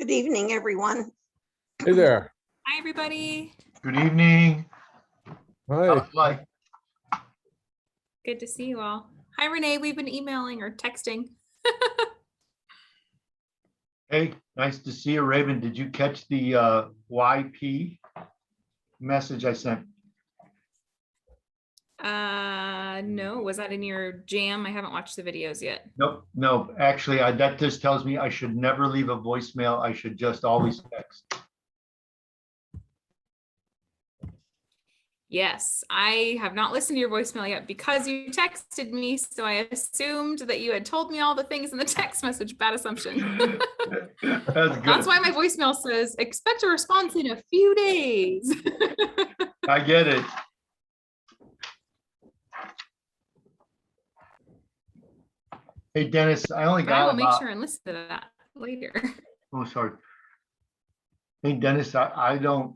Good evening, everyone. Hey there. Hi, everybody. Good evening. Hi. Like, Good to see you all. Hi, Renee. We've been emailing or texting. hey, nice to see you, Raven. Did you catch the YP message I sent? No, was that in your jam? I haven't watched the videos yet. Nope, no. Actually, that just tells me I should never leave a voicemail. I should just always text. Yes, I have not listened to your voicemail yet because you texted me, so I assumed that you had told me all the things in the text message. Bad assumption. That's good. That's why my voicemail says, expect a response in a few days. I get it. Hey, Dennis, I only But I got will make about, sure and listen to that later. oh, sorry. Hey, Dennis, I don't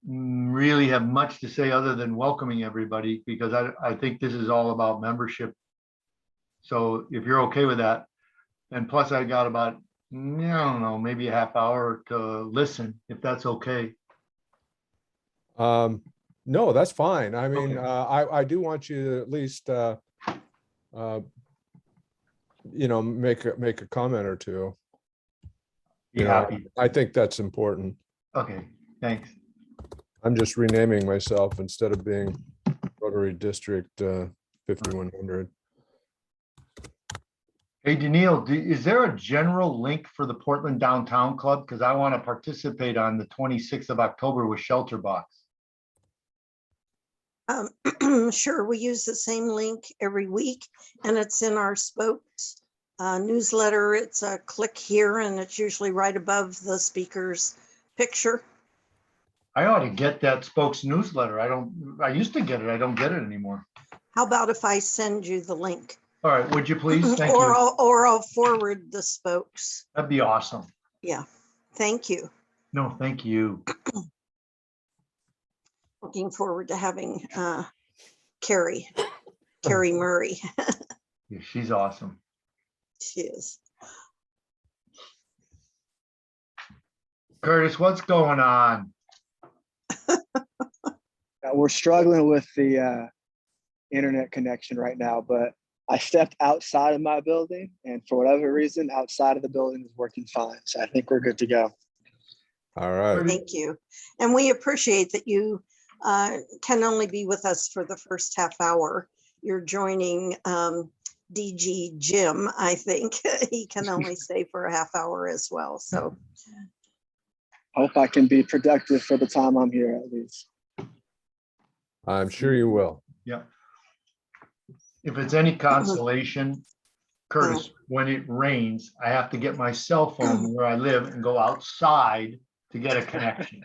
really have much to say other than welcoming everybody because I think this is all about membership. So if you're okay with that, and plus I got about, I don't know, maybe a half hour to listen, if that's okay. No, that's fine. I mean, Okay. I do want you to at least, you know, make a comment or two. Be You know, happy. I think that's important. Okay, thanks. I'm just renaming myself instead of being Rotary District 5100. Hey, Daniil, is there a general link for the Portland Downtown Club? Because I want to participate on the 26th of October with Shelter Box. Sure, we use the same link every week, and it's in our spokes newsletter. It's a click here, and it's usually right above the speaker's picture. I ought to get that Spokes newsletter. I used to get it. I don't get it anymore. How about if I send you the link? All right, would you please? Thank or you. I'll forward the spokes. That'd be awesome. Yeah, thank you. No, thank you. Looking forward to having Carrie Murray. Yeah, she's awesome. She is. Curtis, what's going on? We're struggling with the internet connection right now, but I stepped outside of my building, and for whatever reason, outside of the building is working fine. So I think we're good to go. All right. Thank you. And we appreciate that you can only be with us for the first half hour. You're joining DG Jim, I think. He can only stay for a half hour as well. So Hope I can be productive for the time I'm here at least. I'm sure you will. Yeah. If it's any consolation, Curtis, when it rains, I have to get my cell phone where I live and go outside to get a connection.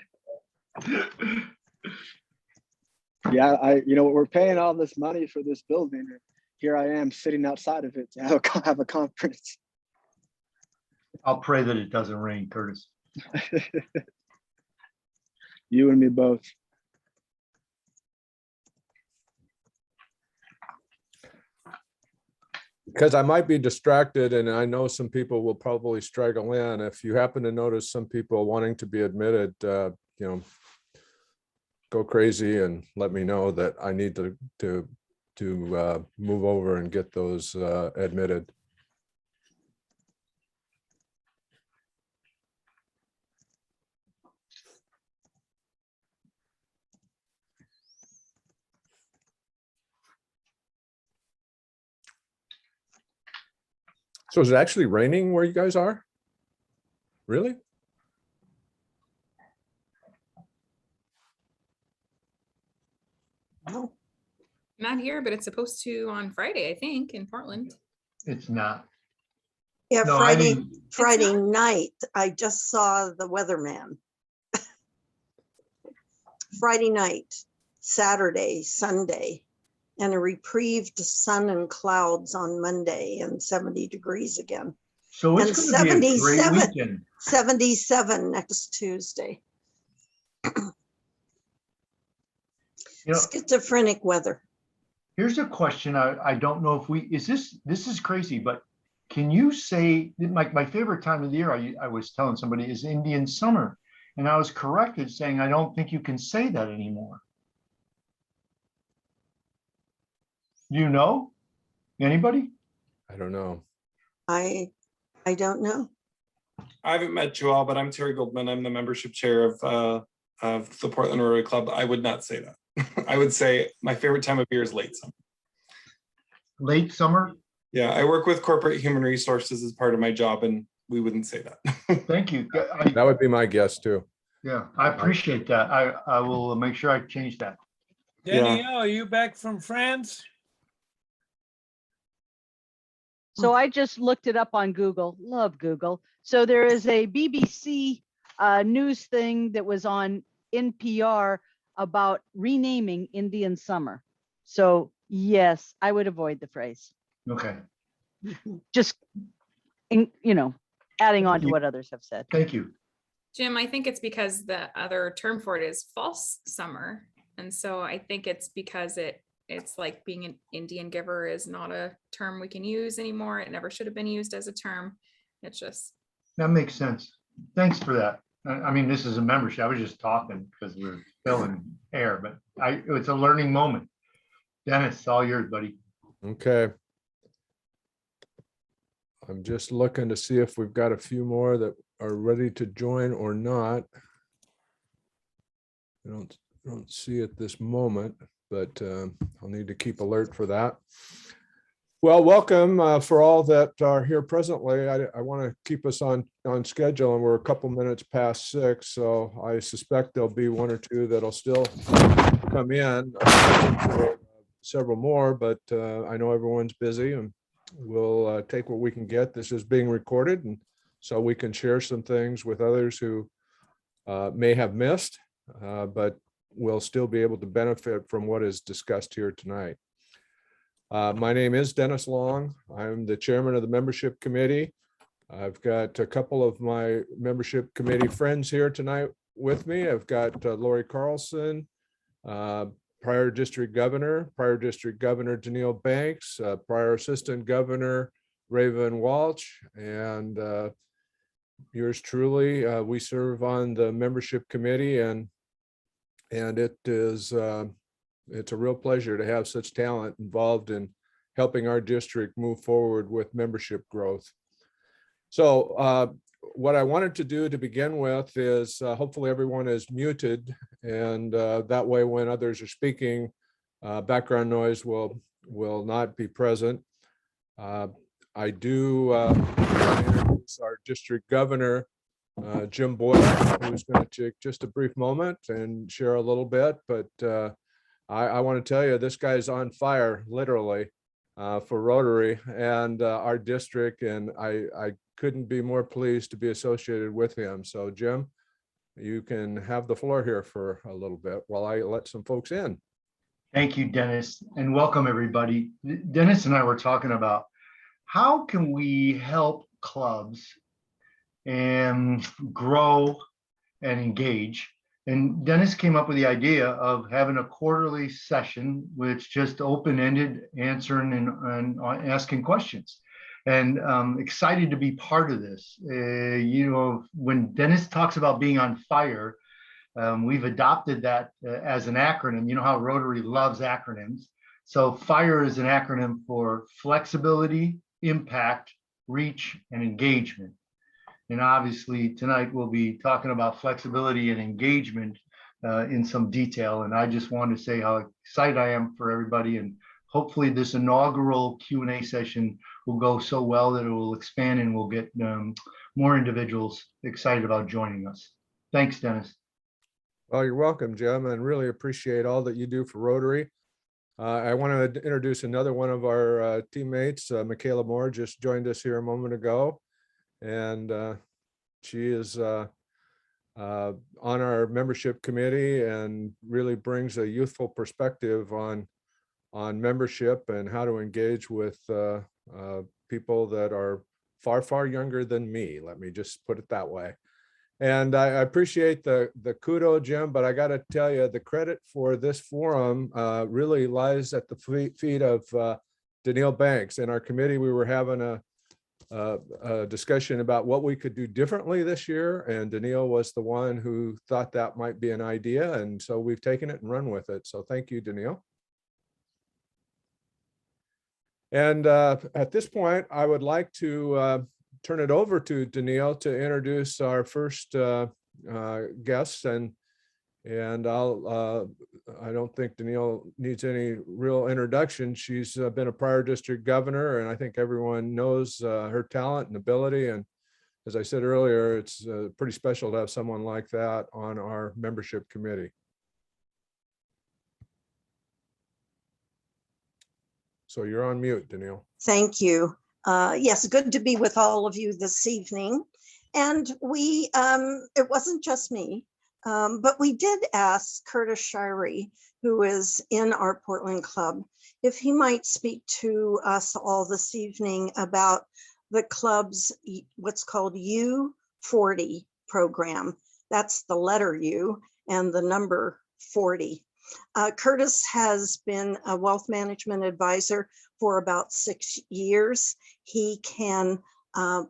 Yeah, we're paying all this money for this building. And here I am sitting outside of it to have a conference. I'll pray that it doesn't rain, Curtis. You and me both. Because I might be distracted, and I know some people will probably straggle in. If you happen to notice some people wanting to be admitted, you know, go crazy and let me know that I need to move over and get those admitted. So is it actually raining where you guys are? Really? no, Not here, but it's supposed to on Friday, I think, in Portland. It's not. yeah, No, I mean, Friday night, I just saw the weatherman. Friday night, Saturday, Sunday, and a reprieved sun and clouds on Monday and 70 degrees again. so And it's going to be a great 77. weekend. 77 next Tuesday. You know, Schizophrenic weather. here's a question. I don't know if this is crazy, but can you say, my favorite time of the year, I was telling somebody, is Indian summer. And I was corrected saying, I don't think you can say that anymore. You know? Anybody? I don't know. I don't know. I haven't met you all, but I'm Terry Goldman. I'm the membership chair of the Portland Rotary Club. I would not say that. I would say my favorite time of year is late summer. Late summer? Yeah, I work with corporate human resources as part of my job, and we wouldn't say that. Thank you. That would be my guess too. Yeah, I appreciate that. I will make sure I change that. Danielle, are you back from France? So I just looked it up on Google. Love Google. So there is a BBC news thing that was on NPR about renaming Indian summer. So yes, I would avoid the phrase. Okay, Just, adding on to what others have said. thank you. Jim, I think it's because the other term for it is false summer. And so I think it's because it's like being an Indian giver is not a term we can use anymore. It never should have been used as a term. It's just. That makes sense. Thanks for that. I mean, this is a membership. I was just talking because we're filling air, but it's a learning moment. Dennis, all yours, buddy. Okay. I'm just looking to see if we've got a few more that are ready to join or not. I don't see at this moment, but I'll need to keep alert for that. Well, welcome for all that are here presently. I want to keep us on schedule, and we're a couple minutes past 6, so I suspect there'll be one or two that'll still come in. Several more, but I know everyone's busy, and we'll take what we can get. This is being recorded, and so we can share some things with others who may have missed, but will still be able to benefit from what is discussed here tonight. My name is Dennis Long. I'm the chairman of the membership committee. I've got a couple of my membership committee friends here tonight with me. I've got Lori Carlson, prior district governor Danielle Banks, prior assistant governor Raven Walsh, and yours truly. We serve on the membership committee, and it is it's a real pleasure to have such talent involved in helping our district move forward with membership growth. So what I wanted to do to begin with is hopefully everyone is muted, and that way when others are speaking, background noise will not be present. I do introduce our district governor, Jim Boyle, who's going to take just a brief moment and share a little bit, but I want to tell you, this guy's on fire, literally, for Rotary and our district, and I couldn't be more pleased to be associated with him. So Jim, you can have the floor here for a little bit while I let some folks in. Thank you, Dennis, and welcome everybody. Dennis and I were talking about how can we help clubs and grow and engage. And Dennis came up with the idea of having a quarterly session, which just open-ended, answering and asking questions. And excited to be part of this. When Dennis talks about being on fire, we've adopted that as an acronym. You know how Rotary loves acronyms. So FIRE is an acronym for flexibility, impact, reach, and engagement. And obviously tonight we'll be talking about flexibility and engagement in some detail. And I just want to say how excited I am for everybody. And hopefully this inaugural Q&A session will go so well that it will expand and we'll get more individuals excited about joining us. Thanks, Dennis. Well, you're welcome, Jim, and really appreciate all that you do for Rotary. I want to introduce another one of our teammates, Michaela Moore, just joined us here a moment ago. And she is on our membership committee and really brings a youthful perspective on membership and how to engage with people that are far, far younger than me. Let me just put it that way. And I appreciate the kudo, Jim, but I got to tell you, the credit for this forum really lies at the feet of Danielle Banks. In our committee, we were having a discussion about what we could do differently this year. And Daniil was the one who thought that might be an idea. And so we've taken it and run with it. So thank you, Daniil. And at this point, I would like to turn it over to Daniil to introduce our first guests. And I don't think Daniil needs any real introduction. She's been a prior district governor, and I think everyone knows her talent and ability. And as I said earlier, it's pretty special to have someone like that on our membership committee. So you're on mute, Daniil. Thank you. Yes, good to be with all of you this evening. And it wasn't just me, but we did ask Curtis Shirey, who is in our Portland Club, if he might speak to us all this evening about the club's what's called U40 program. That's the letter U and the number 40. Curtis has been a wealth management advisor for about 6 years. He can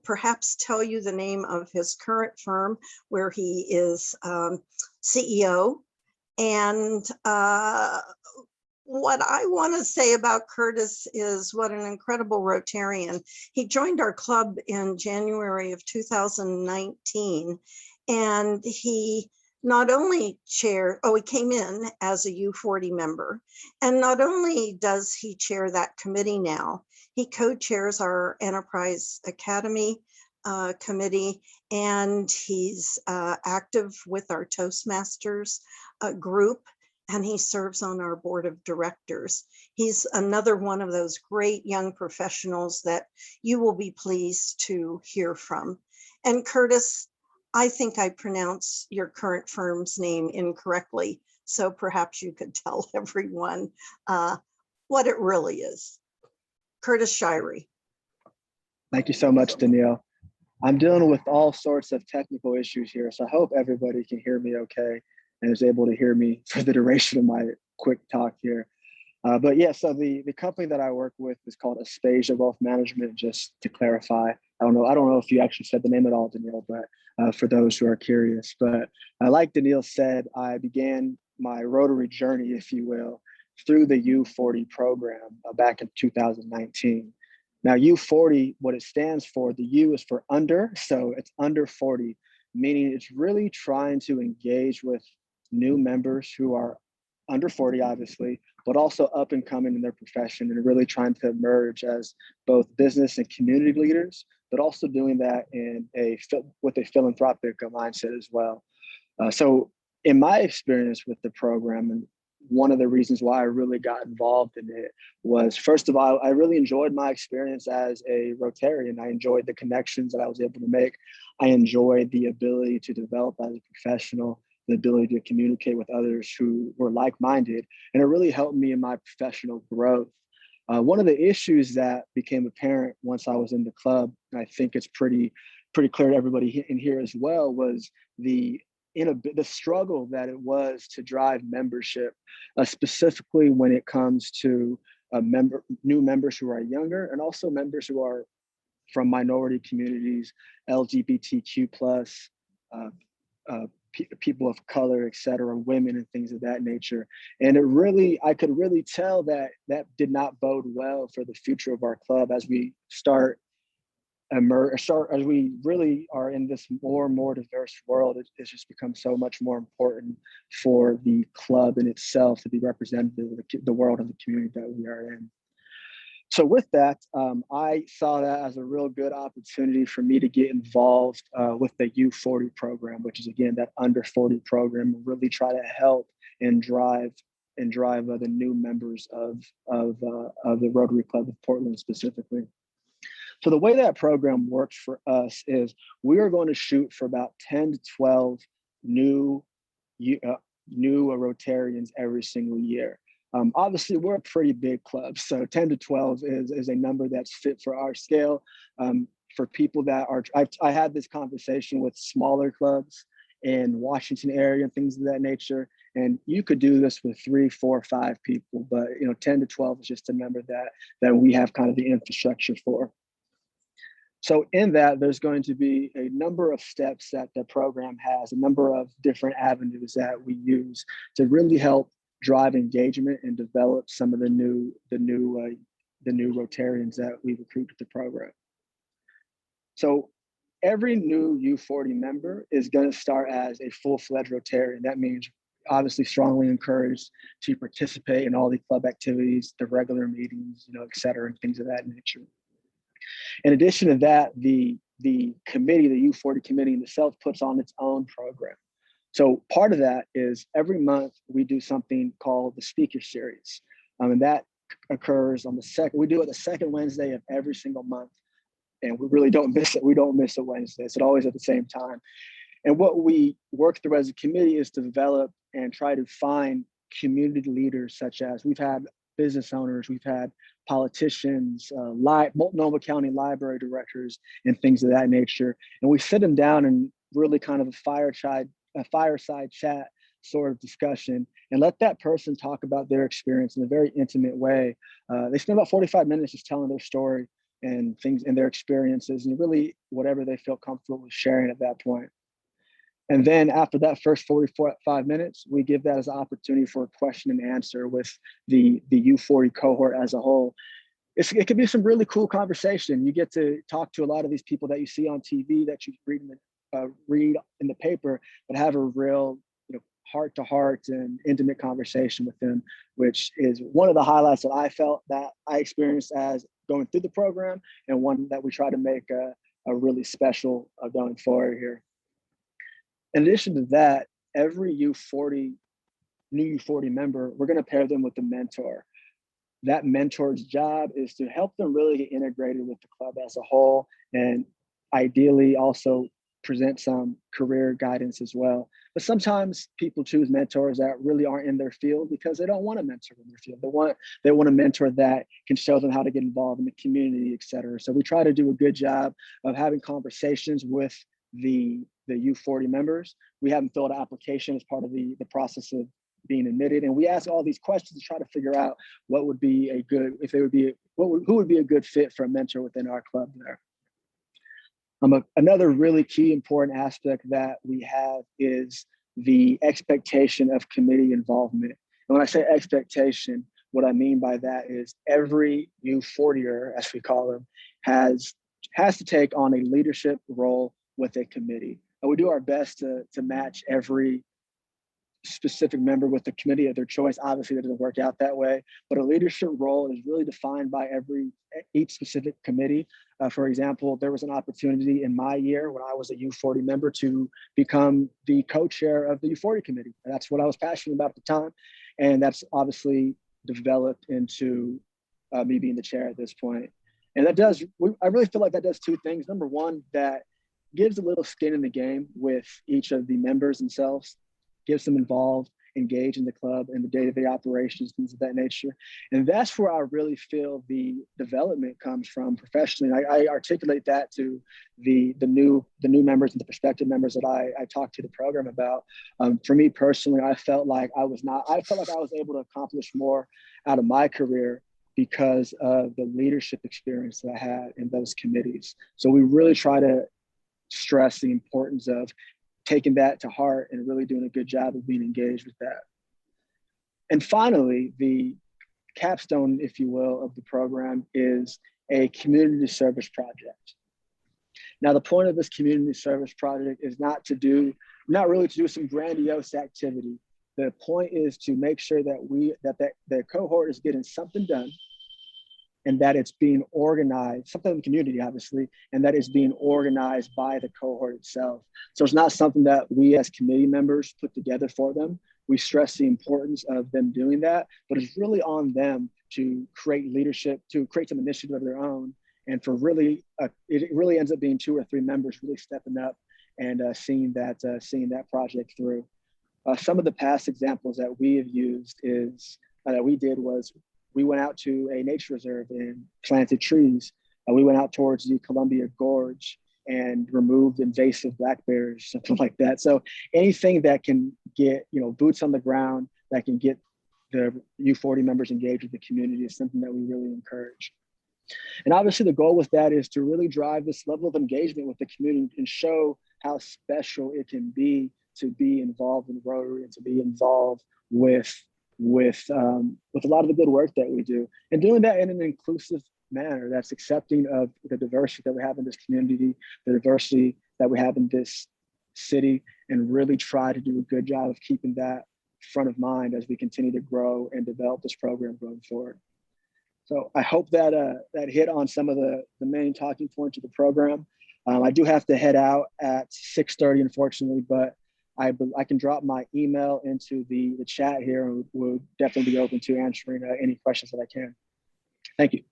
perhaps tell you the name of his current firm where he is CEO. And what I want to say about Curtis is what an incredible Rotarian. He joined our club in January of 2019, and he not only he came in as a U40 member, and not only does he chair that committee now, he co-chairs our Enterprise Academy committee, and he's active with our Toastmasters group, and he serves on our board of directors. He's another one of those great young professionals that you will be pleased to hear from. And Curtis, I think I pronounce your current firm's name incorrectly, so perhaps you could tell everyone what it really is. Curtis Shirey. Thank you so much, Daniil. I'm dealing with all sorts of technical issues here, so I hope everybody can hear me okay and is able to hear me for the duration of my quick talk here. But yeah, so the company that I work with is called Aspasia Wealth Management, just to clarify. I don't know if you actually said the name at all, Daniil, but for those who are curious. But like Daniil said, I began my Rotary journey, if you will, through the U40 program back in 2019. Now, U40, what it stands for, the U is for under, so it's under 40, meaning it's really trying to engage with new members who are under 40, obviously, but also up and coming in their profession and really trying to emerge as both business and community leaders, but also doing that with a philanthropic mindset as well. So in my experience with the program, and one of the reasons why I really got involved in it was, first of all, I really enjoyed my experience as a Rotarian. I enjoyed the connections that I was able to make. I enjoyed the ability to develop as a professional, the ability to communicate with others who were like-minded, and it really helped me in my professional growth. One of the issues that became apparent once I was in the club, and I think it's pretty clear to everybody in here as well, was the struggle that it was to drive membership, specifically when it comes to new members who are younger, and also members who are from minority communities, LGBTQ+, people of color, et cetera, women and things of that nature. And I could really tell that did not bode well for the future of our club as we as we really are in this more and more diverse world. It's just become so much more important for the club in itself to be representative of the world and the community that we are in. So with that, I saw that as a real good opportunity for me to get involved with the U40 program, which is, again, that under 40 program, and really try to help and drive the new members of the Rotary Club of Portland specifically. So the way that program works for us is we are going to shoot for about 10 to 12 new Rotarians every single year. Obviously, we're a pretty big club, so 10 to 12 is a number that's fit for our scale. For people that are, I had this conversation with smaller clubs in Washington area and things of that nature, and you could do this with 3, 4, 5 people, but 10 to 12 is just a number that we have kind of the infrastructure for. So in that, there's going to be a number of steps that the program has, a number of different avenues that we use to really help drive engagement and develop some of the new Rotarians that we recruit to the program. So every new U40 member is going to start as a full-fledged Rotarian. That means obviously strongly encouraged to participate in all the club activities, the regular meetings, et cetera, and things of that nature. In addition to that, the committee, the U40 committee in itself puts on its own program. So part of that is every month we do something called the speaker series. And that occurs on we do it the second Wednesday of every single month. And we really don't miss it. We don't miss a Wednesday. It's always at the same time. And what we work through as a committee is to develop and try to find community leaders, such as we've had business owners, we've had politicians, Multnomah County library directors, and things of that nature. And we sit them down and really kind of a fireside chat sort of discussion and let that person talk about their experience in a very intimate way. They spend about 45 minutes just telling their story and things and their experiences and really whatever they feel comfortable with sharing at that point. And then after that first 45 minutes, we give that as an opportunity for a question and answer with the U40 cohort as a whole. It could be some really cool conversation. You get to talk to a lot of these people that you see on TV, that you read in the paper, but have a real heart-to-heart and intimate conversation with them, which is one of the highlights that I felt that I experienced as going through the program, and one that we try to make a really special going forward here. In addition to that, every new U40 member, we're going to pair them with a mentor. That mentor's job is to help them really get integrated with the club as a whole, and ideally also present some career guidance as well. But sometimes people choose mentors that really aren't in their field because they don't want a mentor in their field. They want a mentor that can show them how to get involved in the community, et cetera. So we try to do a good job of having conversations with the U40 members. We have them fill out an application as part of the process of being admitted, and we ask all these questions to try to figure out what would be a good, who would be a good fit for a mentor within our club there. Another really key important aspect that we have is the expectation of committee involvement. And when I say expectation, what I mean by that is every U40er, as we call them, has to take on a leadership role with a committee. And we do our best to match every specific member with the committee of their choice. Obviously, that doesn't work out that way, but a leadership role is really defined by each specific committee. For example, there was an opportunity in my year when I was a U40 member to become the co-chair of the U40 committee. And that's what I was passionate about at the time. And that's obviously developed into me being the chair at this point. And I really feel like that does two things. Number one, that gives a little skin in the game with each of the members themselves, gets them involved, engaged in the club and the day-to-day operations, things of that nature. And that's where I really feel the development comes from professionally. I articulate that to the new members and the prospective members that I talked to the program about. For me personally, I felt like I was able to accomplish more out of my career because of the leadership experience that I had in those committees. So we really try to stress the importance of taking that to heart and really doing a good job of being engaged with that. And finally, the capstone, if you will, of the program is a community service project. Now, the point of this community service project is not really to do some grandiose activity. The point is to make sure that the cohort is getting something done, and that it's being organized, something in the community, obviously, and that is being organized by the cohort itself. So it's not something that we as committee members put together for them. We stress the importance of them doing that, but it's really on them to create leadership, to create some initiative of their own. And it really ends up being 2 or 3 members really stepping up and seeing that project through. Some of the past examples that we have used was we went out to a nature reserve and planted trees. We went out towards the Columbia Gorge and removed invasive black bears, something like that. So anything that can get boots on the ground, that can get the U40 members engaged with the community is something that we really encourage. And obviously the goal with that is to really drive this level of engagement with the community and show how special it can be to be involved in Rotary and to be involved with a lot of the good work that we do, and doing that in an inclusive manner that's accepting of the diversity that we have in this community, the diversity that we have in this city, and really try to do a good job of keeping that front of mind as we continue to grow and develop this program going forward. So I hope that that hit on some of the main talking points of the program. I do have to head out at 6:30, unfortunately, but I can drop my email into the chat here, and we'll definitely be open to answering any questions that I can. Thank you.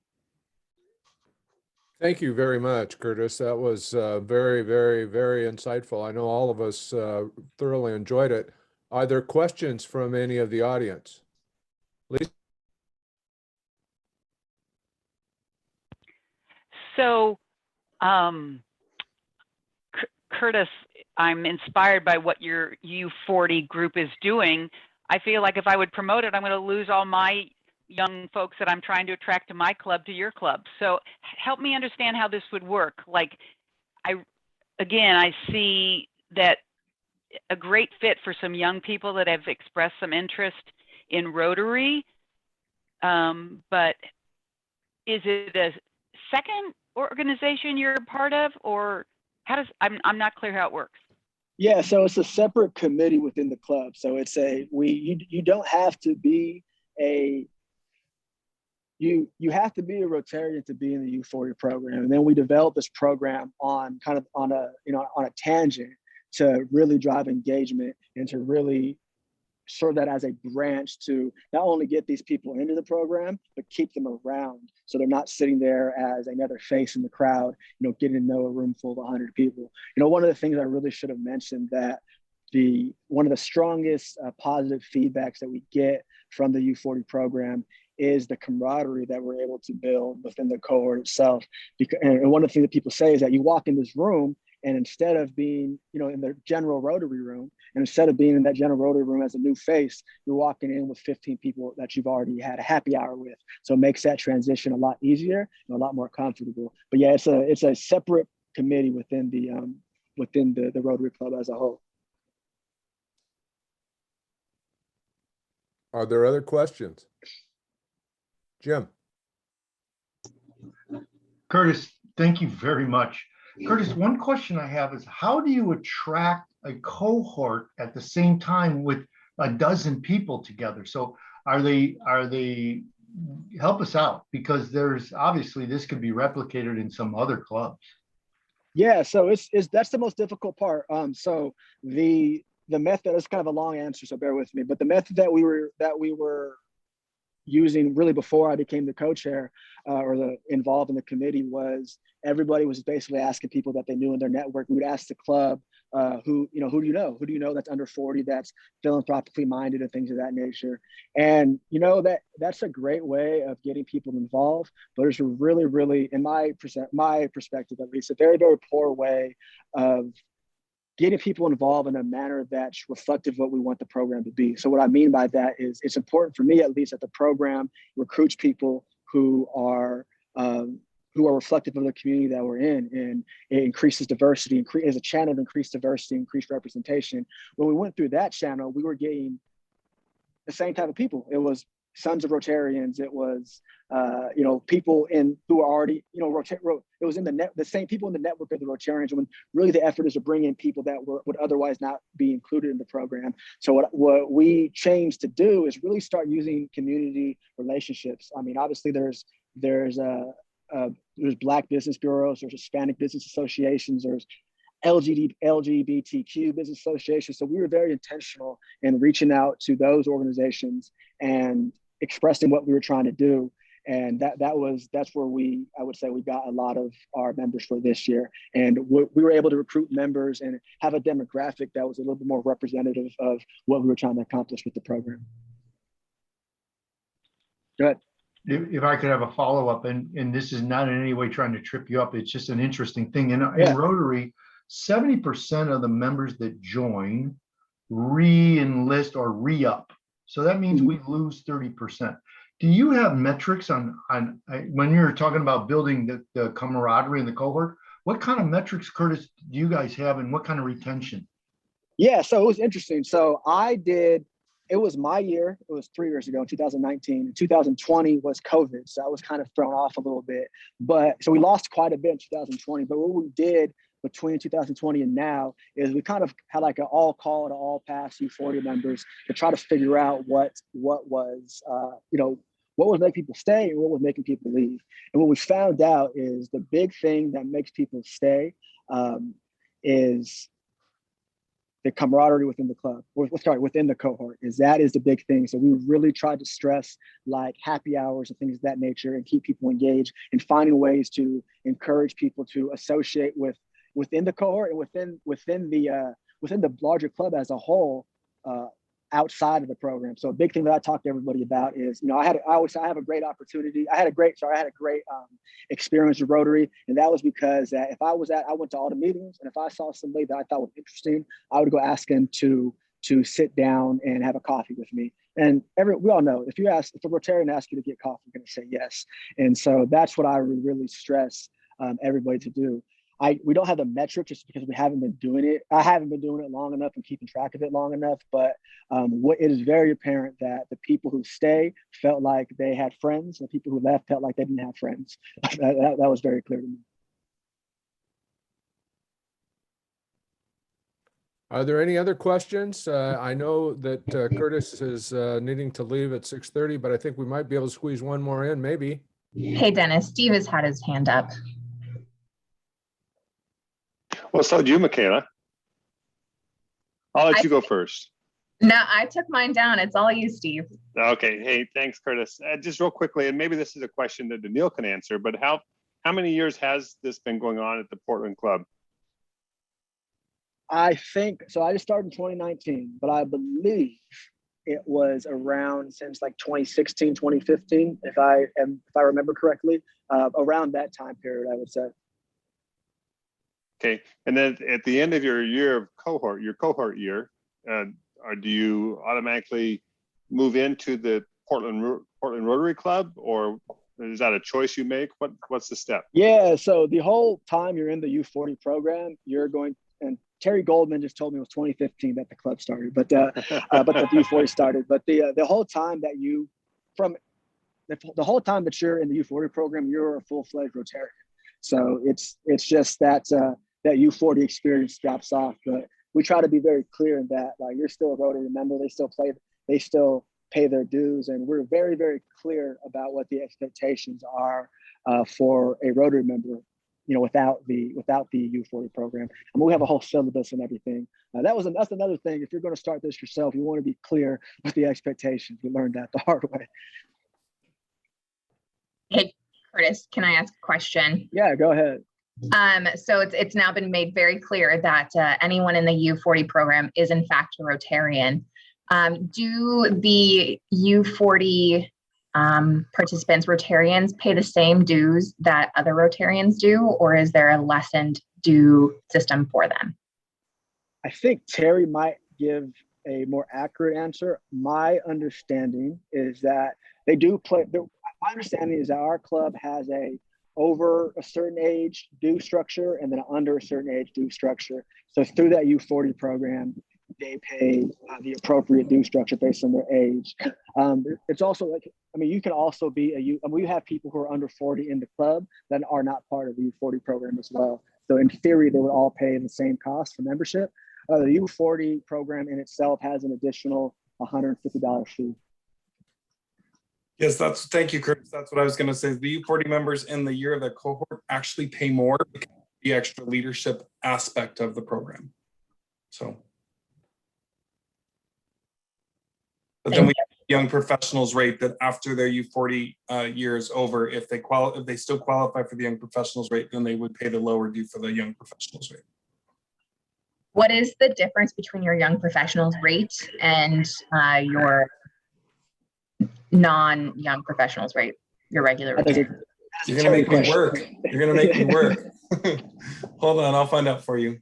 Thank you very much, Curtis. That was very, very, very insightful. I know all of us thoroughly enjoyed it. Are there questions from any of the audience? Lisa? So, Curtis, I'm inspired by what your U40 group is doing. I feel like if I would promote it, I'm going to lose all my young folks that I'm trying to attract to my club, to your club. So help me understand how this would work. Like, I see that a great fit for some young people that have expressed some interest in Rotary. But is it a second organization you're a part of, or how does, I'm not clear how it works. Yeah, so it's a separate committee within the club. So it's you don't have to be you have to be a Rotarian to be in the U40 program. And then we developed this program on a tangent to really drive engagement and to really serve that as a branch to not only get these people into the program, but keep them around. So they're not sitting there as another face in the crowd, getting to know a room full of 100 people. One of the things I really should have mentioned that one of the strongest positive feedbacks that we get from the U40 program is the camaraderie that we're able to build within the cohort itself. And one of the things that people say is that you walk in this room, and instead of being, in the general Rotary room, and instead of being in that general Rotary room as a new face, you're walking in with 15 people that you've already had a happy hour with. So it makes that transition a lot easier and a lot more comfortable. But yeah, it's a separate committee within the Rotary Club as a whole. Are there other questions? Jim? Curtis, thank you very much. Curtis, one question I have is, how do you attract a cohort at the same time with a dozen people together? So are they help us out, because there's obviously this could be replicated in some other clubs. Yeah, so that's the most difficult part. So the method is kind of a long answer, so bear with me. But the method that we were using really before I became the co-chair involved in the committee was everybody was basically asking people that they knew in their network. We would ask the club, who do you know? Who do you know that's under 40, that's philanthropically minded and things of that nature? And that's a great way of getting people involved, but it's a really, really, in my perspective at least, a very, very poor way of getting people involved in a manner that's reflective of what we want the program to be. So what I mean by that is it's important for me, at least, that the program recruits people who are reflective of the community that we're in, and it increases diversity, is a channel of increased diversity, increased representation. When we went through that channel, we were getting the same type of people. It was sons of Rotarians. It was, people who are already, it was in the same people in the network of the Rotarians, when really the effort is to bring in people that would otherwise not be included in the program. So what we changed to do is really start using community relationships. I mean, obviously there's Black business bureaus, there's Hispanic business associations, there's LGBTQ business associations. So we were very intentional in reaching out to those organizations and expressing what we were trying to do. And that's where I would say we got a lot of our members for this year. And we were able to recruit members and have a demographic that was a little bit more representative of what we were trying to accomplish with the program. Go ahead. If I could have a follow-up, and this is not in any way trying to trip you up, it's just an interesting thing. In Rotary, 70% of the members that join re-enlist or re-up. So that means we lose 30%. Do you have metrics when you're talking about building the camaraderie in the cohort? What kind of metrics, Curtis, do you guys have, and what kind of retention? Yeah, so it was interesting. So it was my year. It was 3 years ago, in 2019. 2020 was COVID, so I was kind of thrown off a little bit. But so we lost quite a bit in 2020. But what we did between 2020 and now is we kind of had like an all call to all pass U40 members to try to figure out what was what would make people stay and what was making people leave. And what we found out is the big thing that makes people stay is the camaraderie within the club, within the cohort, is the big thing. So we really tried to stress like happy hours and things of that nature and keep people engaged and finding ways to encourage people to associate within the cohort and within the larger club as a whole, outside of the program. So a big thing that I talk to everybody about is, I had a great experience with Rotary. And that was because I went to all the meetings, and if I saw somebody that I thought was interesting, I would go ask them to sit down and have a coffee with me. And we all know, if a Rotarian asks you to get coffee, you're going to say yes. And so that's what I would really stress everybody to do. We don't have the metric just because we haven't been doing it. I haven't been doing it long enough and keeping track of it long enough, but it is very apparent that the people who stay felt like they had friends, and the people who left felt like they didn't have friends. that was very clear to me. Are there any other questions? I know that Curtis is needing to leave at 6:30, but I think we might be able to squeeze one more in, maybe. Hey, Dennis, Steve has had his hand up. Well, so did you, Michaela. I'll let you go first. No, I took mine down. It's all you, Steve. Okay. Hey, thanks, Curtis. Just real quickly, and maybe this is a question that Daniil can answer, but how many years has this been going on at the Portland Club? I think so. I just started in 2019, but I believe it was around since like 2016, 2015, if I remember correctly, around that time period, I would say. Okay, and then at the end of your year of cohort, your cohort year, do you automatically move into the Portland Rotary Club, or is that a choice you make? What's the step? Yeah, so the whole time you're in the U40 program, you're going, and Terry Goldman just told me it was 2015 that the club started, but the U40 started. But the whole time that the whole time that you're in the U40 program, you're a full-fledged Rotarian. So it's just that U40 experience drops off, but we try to be very clear in that, like, you're still a Rotary member, they still pay their dues, and we're very, very clear about what the expectations are for a Rotary member, without the U40 program. And we have a whole syllabus and everything. That's another thing. If you're going to start this yourself, you want to be clear with the expectations. We learned that the hard way. Hey, Curtis, can I ask a question? Yeah, go ahead. So it's now been made very clear that anyone in the U40 program is in fact a Rotarian. Do the U40 participants, Rotarians, pay the same dues that other Rotarians do, or is there a lessened due system for them? I think Terry might give a more accurate answer. My understanding is that they do play. My understanding is that our club has a over a certain age due structure and then under a certain age due structure. So through that U40 program, they pay the appropriate due structure based on their age. It's also like, you can also be we have people who are under 40 in the club that are not part of the U40 program as well. So in theory, they would all pay the same cost for membership. The U40 program in itself has an additional $150 fee. Yes, thank you, Chris. That's what I was going to say. The U40 members in the year of the cohort actually pay more because of the extra leadership aspect of the program. So, but then we have the young professionals rate that after their U40 year is over, if they still qualify for the young professionals rate, then they would pay the lower due for the young professionals rate. What is the difference between your young professionals rate and your non-young professionals rate, your regular rate? You're gonna make me work. You're gonna make me work. Hold on, I'll find out for you.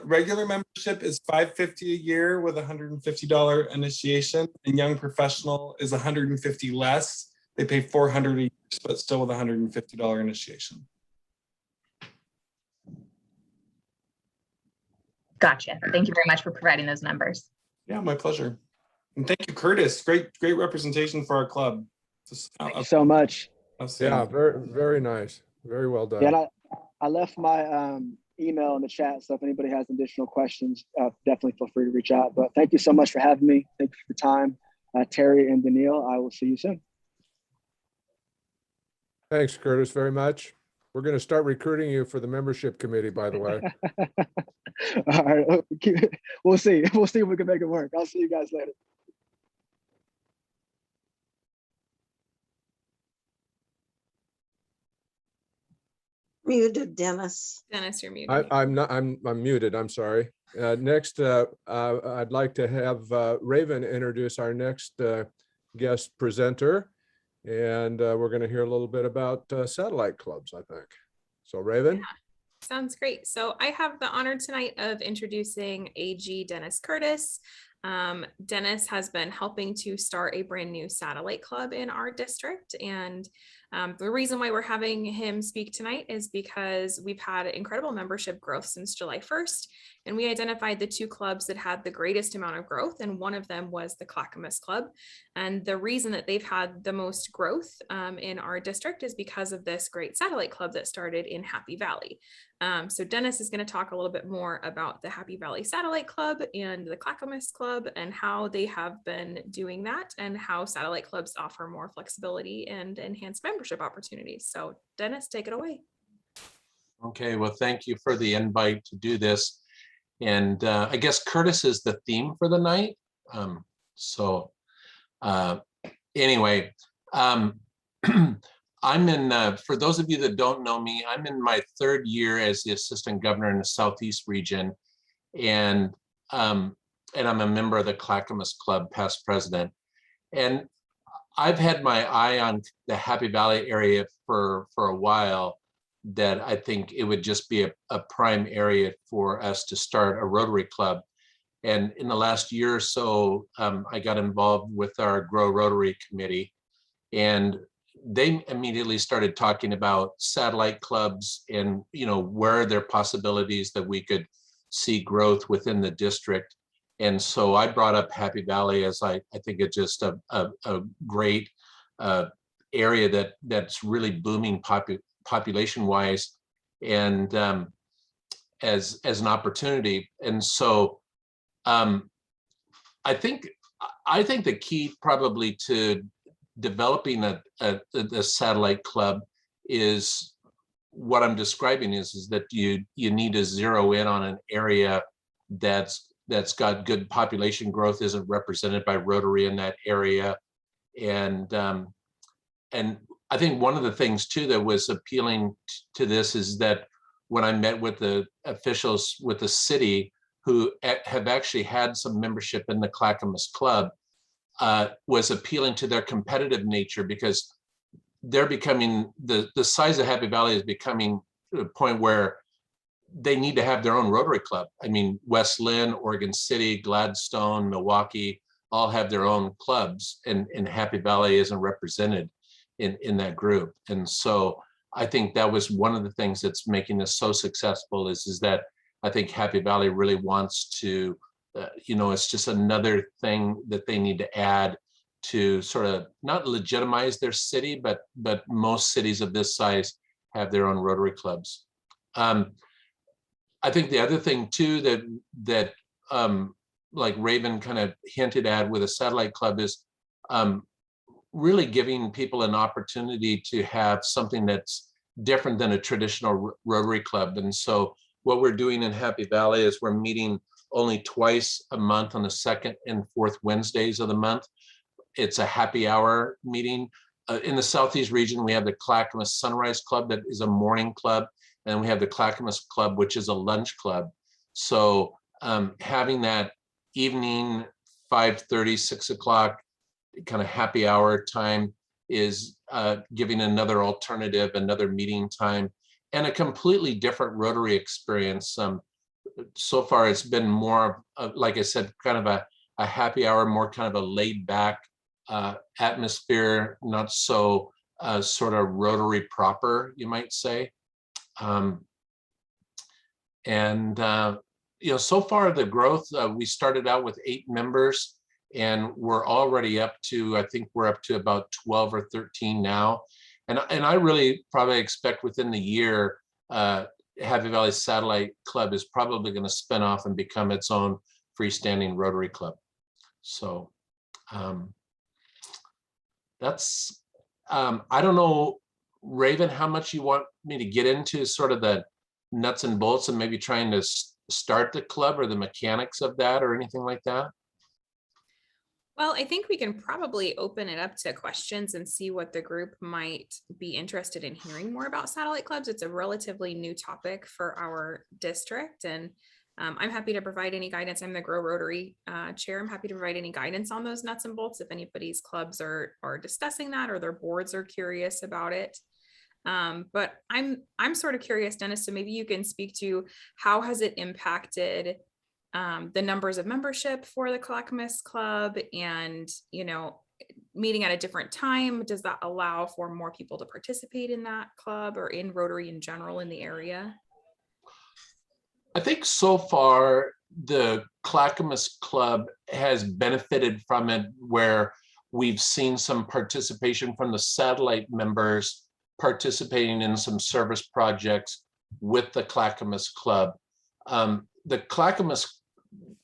Regular membership is $550 a year with $150 initiation, and young professional is $150 less. They pay $400 a year, but still with $150 initiation. Gotcha. Thank you very much for providing those numbers. Yeah, my pleasure. And thank you, Curtis. Great representation for our club. Thank you so much. Yeah, very nice. Very well done. Yeah, and I left my email in the chat, so if anybody has additional questions, definitely feel free to reach out. But thank you so much for having me. Thank you for your time. Terry and Danielle, I will see you soon. Thanks, Curtis, very much. We're going to start recruiting you for the membership committee, by the way. All right, we'll see. We'll see if we can make it work. I'll see you guys later. Muted, Dennis. Dennis, you're muted. I'm muted. I'm sorry. Next, I'd like to have Raven introduce our next guest presenter. And we're going to hear a little bit about satellite clubs, I think. So Raven. Yeah, sounds great. So I have the honor tonight of introducing AG Dennis Curtis. Dennis has been helping to start a brand new satellite club in our district. And the reason why we're having him speak tonight is because we've had incredible membership growth since July 1st. And we identified the two clubs that had the greatest amount of growth. And one of them was the Clackamas Club. And the reason that they've had the most growth in our district is because of this great satellite club that started in Happy Valley. So Dennis is going to talk a little bit more about the Happy Valley Satellite Club and the Clackamas Club and how they have been doing that and how satellite clubs offer more flexibility and enhanced membership opportunities. So Dennis, take it away. Okay, well, thank you for the invite to do this. And I guess Curtis is the theme for the night. Anyway, I'm in, for those of you that don't know me, I'm in my third year as the assistant governor in the Southeast region. And I'm a member of the Clackamas Club, past president. And I've had my eye on the Happy Valley area for a while, that I think it would just be a prime area for us to start a Rotary Club. And in the last year or so, I got involved with our Grow Rotary Committee, and they immediately started talking about satellite clubs and, you know, where are there possibilities that we could see growth within the district. And so I brought up Happy Valley as I think it's just a great area that's really booming population wise and as an opportunity. And so I think the key probably to developing a satellite club is what I'm describing is that you need to zero in on an area that's got good population growth, isn't represented by Rotary in that area. And I think one of the things too that was appealing to this is that when I met with the officials with the city who have actually had some membership in the Clackamas Club, was appealing to their competitive nature, because they're becoming, the size of Happy Valley is becoming to a point where they need to have their own Rotary Club. I mean, West Lynn, Oregon City, Gladstone, Milwaukee, all have their own clubs, and Happy Valley isn't represented in that group. And so I think that was one of the things that's making this so successful is that I think Happy Valley really wants to, it's just another thing that they need to add to sort of not legitimize their city, but most cities of this size have their own Rotary clubs. I think the other thing too that like Raven kind of hinted at with a satellite club is really giving people an opportunity to have something that's different than a traditional Rotary Club. And so what we're doing in Happy Valley is we're meeting only twice a month on the second and fourth Wednesdays of the month. It's a happy hour meeting. In the Southeast region, we have the Clackamas Sunrise Club that is a morning club, and we have the Clackamas Club, which is a lunch club. So having that evening 5:30, 6 o'clock kind of happy hour time is giving another alternative, another meeting time, and a completely different Rotary experience. so far it's been more of, like I said, kind of a happy hour, more kind of a laid back atmosphere, not so sort of Rotary proper, you might say. You know, so far the growth, we started out with 8 members and we're already up to, I think we're up to about 12 or 13 now. And I really probably expect within the year, Happy Valley Satellite Club is probably going to spin off and become its own freestanding Rotary Club. So that's, I don't know, Raven, how much you want me to get into sort of the nuts and bolts and maybe trying to start the club or the mechanics of that or anything like that? Well, I think we can probably open it up to questions and see what the group might be interested in hearing more about satellite clubs. It's a relatively new topic for our district, and I'm happy to provide any guidance. I'm the Grow Rotary chair. I'm happy to provide any guidance on those nuts and bolts if anybody's clubs are discussing that or their boards are curious about it. But I'm sort of curious, Dennis, so maybe you can speak to how has it impacted the numbers of membership for the Clackamas Club, and, you know, meeting at a different time. Does that allow for more people to participate in that club or in Rotary in general in the area? I think so far the Clackamas Club has benefited from it, where we've seen some participation from the satellite members participating in some service projects with the Clackamas Club. The Clackamas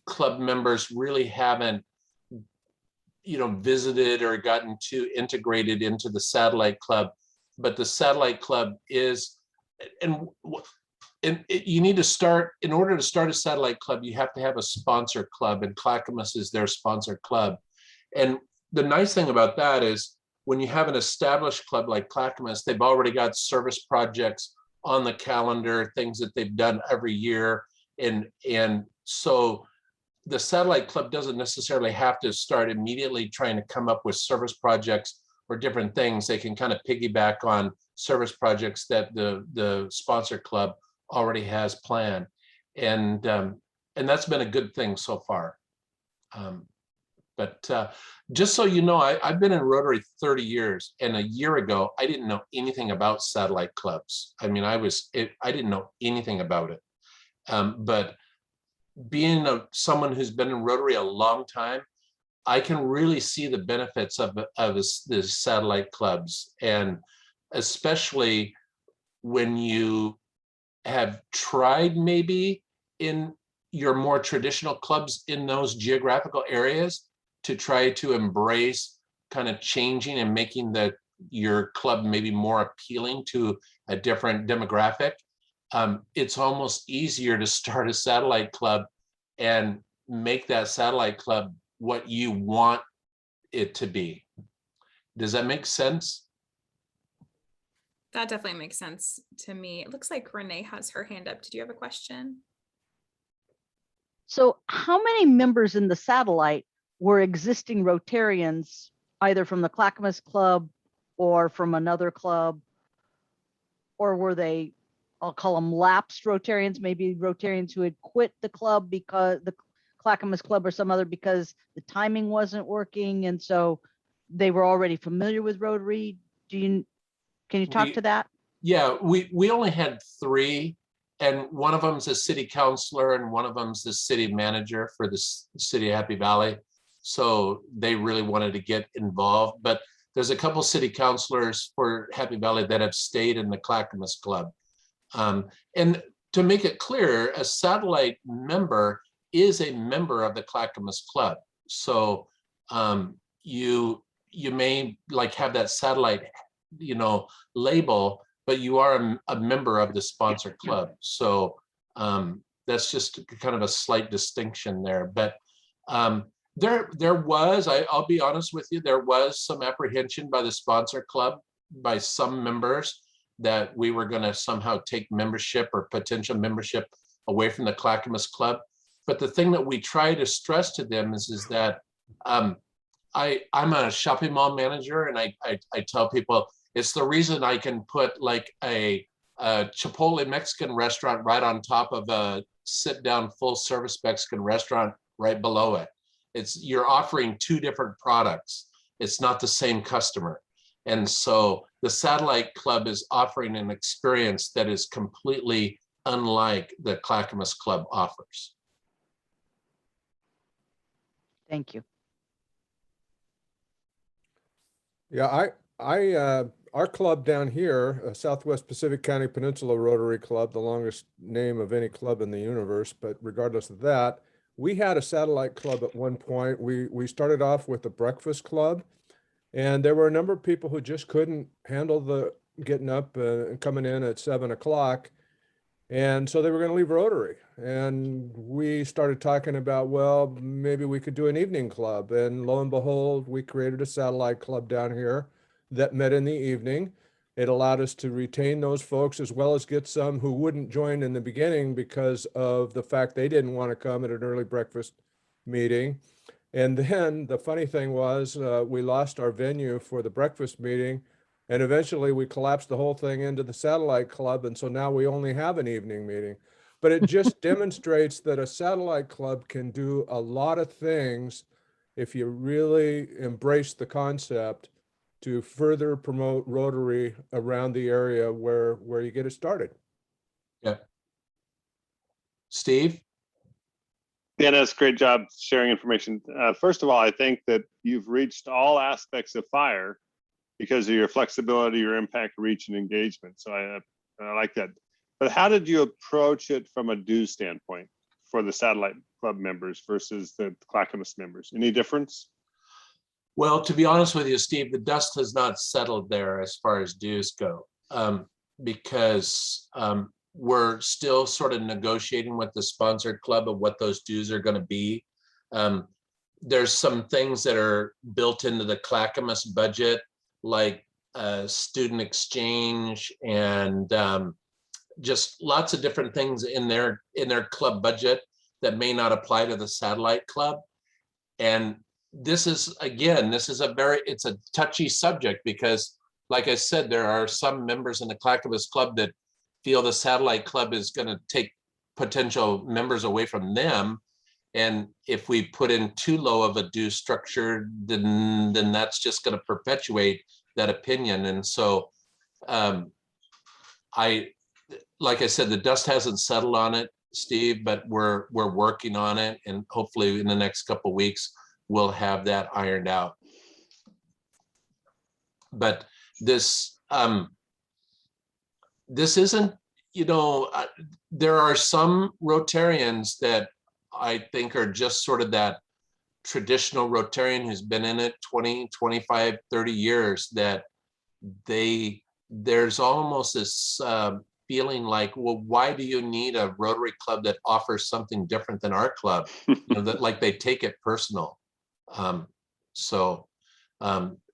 Club members really haven't, you know, visited or gotten too integrated into the Satellite Club, but the Satellite Club is, and you need to start, in order to start a Satellite Club, you have to have a sponsor club, and Clackamas is their sponsor club. And the nice thing about that is when you have an established club like Clackamas, they've already got service projects on the calendar, things that they've done every year. And so the Satellite Club doesn't necessarily have to start immediately trying to come up with service projects or different things. They can kind of piggyback on service projects that the sponsor club already has planned. And that's been a good thing so far. But just so you know, I've been in Rotary 30 years, and a year ago, I didn't know anything about satellite clubs. I mean, I didn't know anything about it. But being someone who's been in Rotary a long time, I can really see the benefits of the satellite clubs, and especially when you have tried maybe in your more traditional clubs in those geographical areas to try to embrace kind of changing and making your club maybe more appealing to a different demographic. It's almost easier to start a satellite club and make that satellite club what you want it to be. Does that make sense? That definitely makes sense to me. It looks like Renee has her hand up. Did you have a question? So how many members in the satellite were existing Rotarians, either from the Clackamas Club or from another club? Or were they, I'll call them lapsed Rotarians, maybe Rotarians who had quit the club because the Clackamas Club or some other, because the timing wasn't working, and so they were already familiar with Rotary? Can you talk to that? Yeah, we only had 3, and one of them's a city councilor and one of them's the city manager for the city of Happy Valley. So they really wanted to get involved, but there's a couple city councilors for Happy Valley that have stayed in the Clackamas Club. And to make it clear, a satellite member is a member of the Clackamas Club. So you may like have that satellite, you know, label, but you are a member of the sponsor club. So that's just kind of a slight distinction there. But there was, I'll be honest with you, there was some apprehension by the sponsor club, by some members, that we were going to somehow take membership or potential membership away from the Clackamas Club. But the thing that we try to stress to them is that I'm a shopping mall manager, and I tell people it's the reason I can put like a Chipotle Mexican restaurant right on top of a sit-down full-service Mexican restaurant right below it. You're offering two different products. It's not the same customer. And so the Satellite Club is offering an experience that is completely unlike the Clackamas Club offers. Thank you. Yeah, our club down here, Southwest Pacific County Peninsula Rotary Club, the longest name of any club in the universe, but regardless of that, we had a satellite club at one point. We started off with a breakfast club, and there were a number of people who just couldn't handle the getting up and coming in at 7 o'clock. And so they were going to leave Rotary. And we started talking about, well, maybe we could do an evening club. And lo and behold, we created a satellite club down here that met in the evening. It allowed us to retain those folks as well as get some who wouldn't join in the beginning because of the fact they didn't want to come at an early breakfast meeting. And then the funny thing was we lost our venue for the breakfast meeting. And eventually we collapsed the whole thing into the satellite club. And so now we only have an evening meeting. But it just demonstrates that a satellite club can do a lot of things if you really embrace the concept to further promote Rotary around the area where you get it started. Yeah. Steve? Yeah, that's a great job sharing information. First of all, I think that you've reached all aspects of FIRE because of your flexibility, your impact, reach, and engagement. So I like that. But how did you approach it from a dues standpoint for the Satellite Club members versus the Clackamas members? Any difference? Well, to be honest with you, Steve, the dust has not settled there as far as dues go, because we're still sort of negotiating with the sponsored club of what those dues are going to be. There's some things that are built into the Clackamas budget, like student exchange and just lots of different things in their club budget that may not apply to the satellite club. And this is it's a touchy subject because, like I said, there are some members in the Clackamas club that feel the satellite club is going to take potential members away from them. And if we put in too low of a due structure, then that's just going to perpetuate that opinion. And so like I said, the dust hasn't settled on it, Steve, but we're working on it. And hopefully in the next couple of weeks, we'll have that ironed out. But this isn't, there are some Rotarians that I think are just sort of that traditional Rotarian who's been in it 20, 25, 30 years, that there's almost this feeling like, well, why do you need a Rotary club that offers something different than our club? That like they take it personal.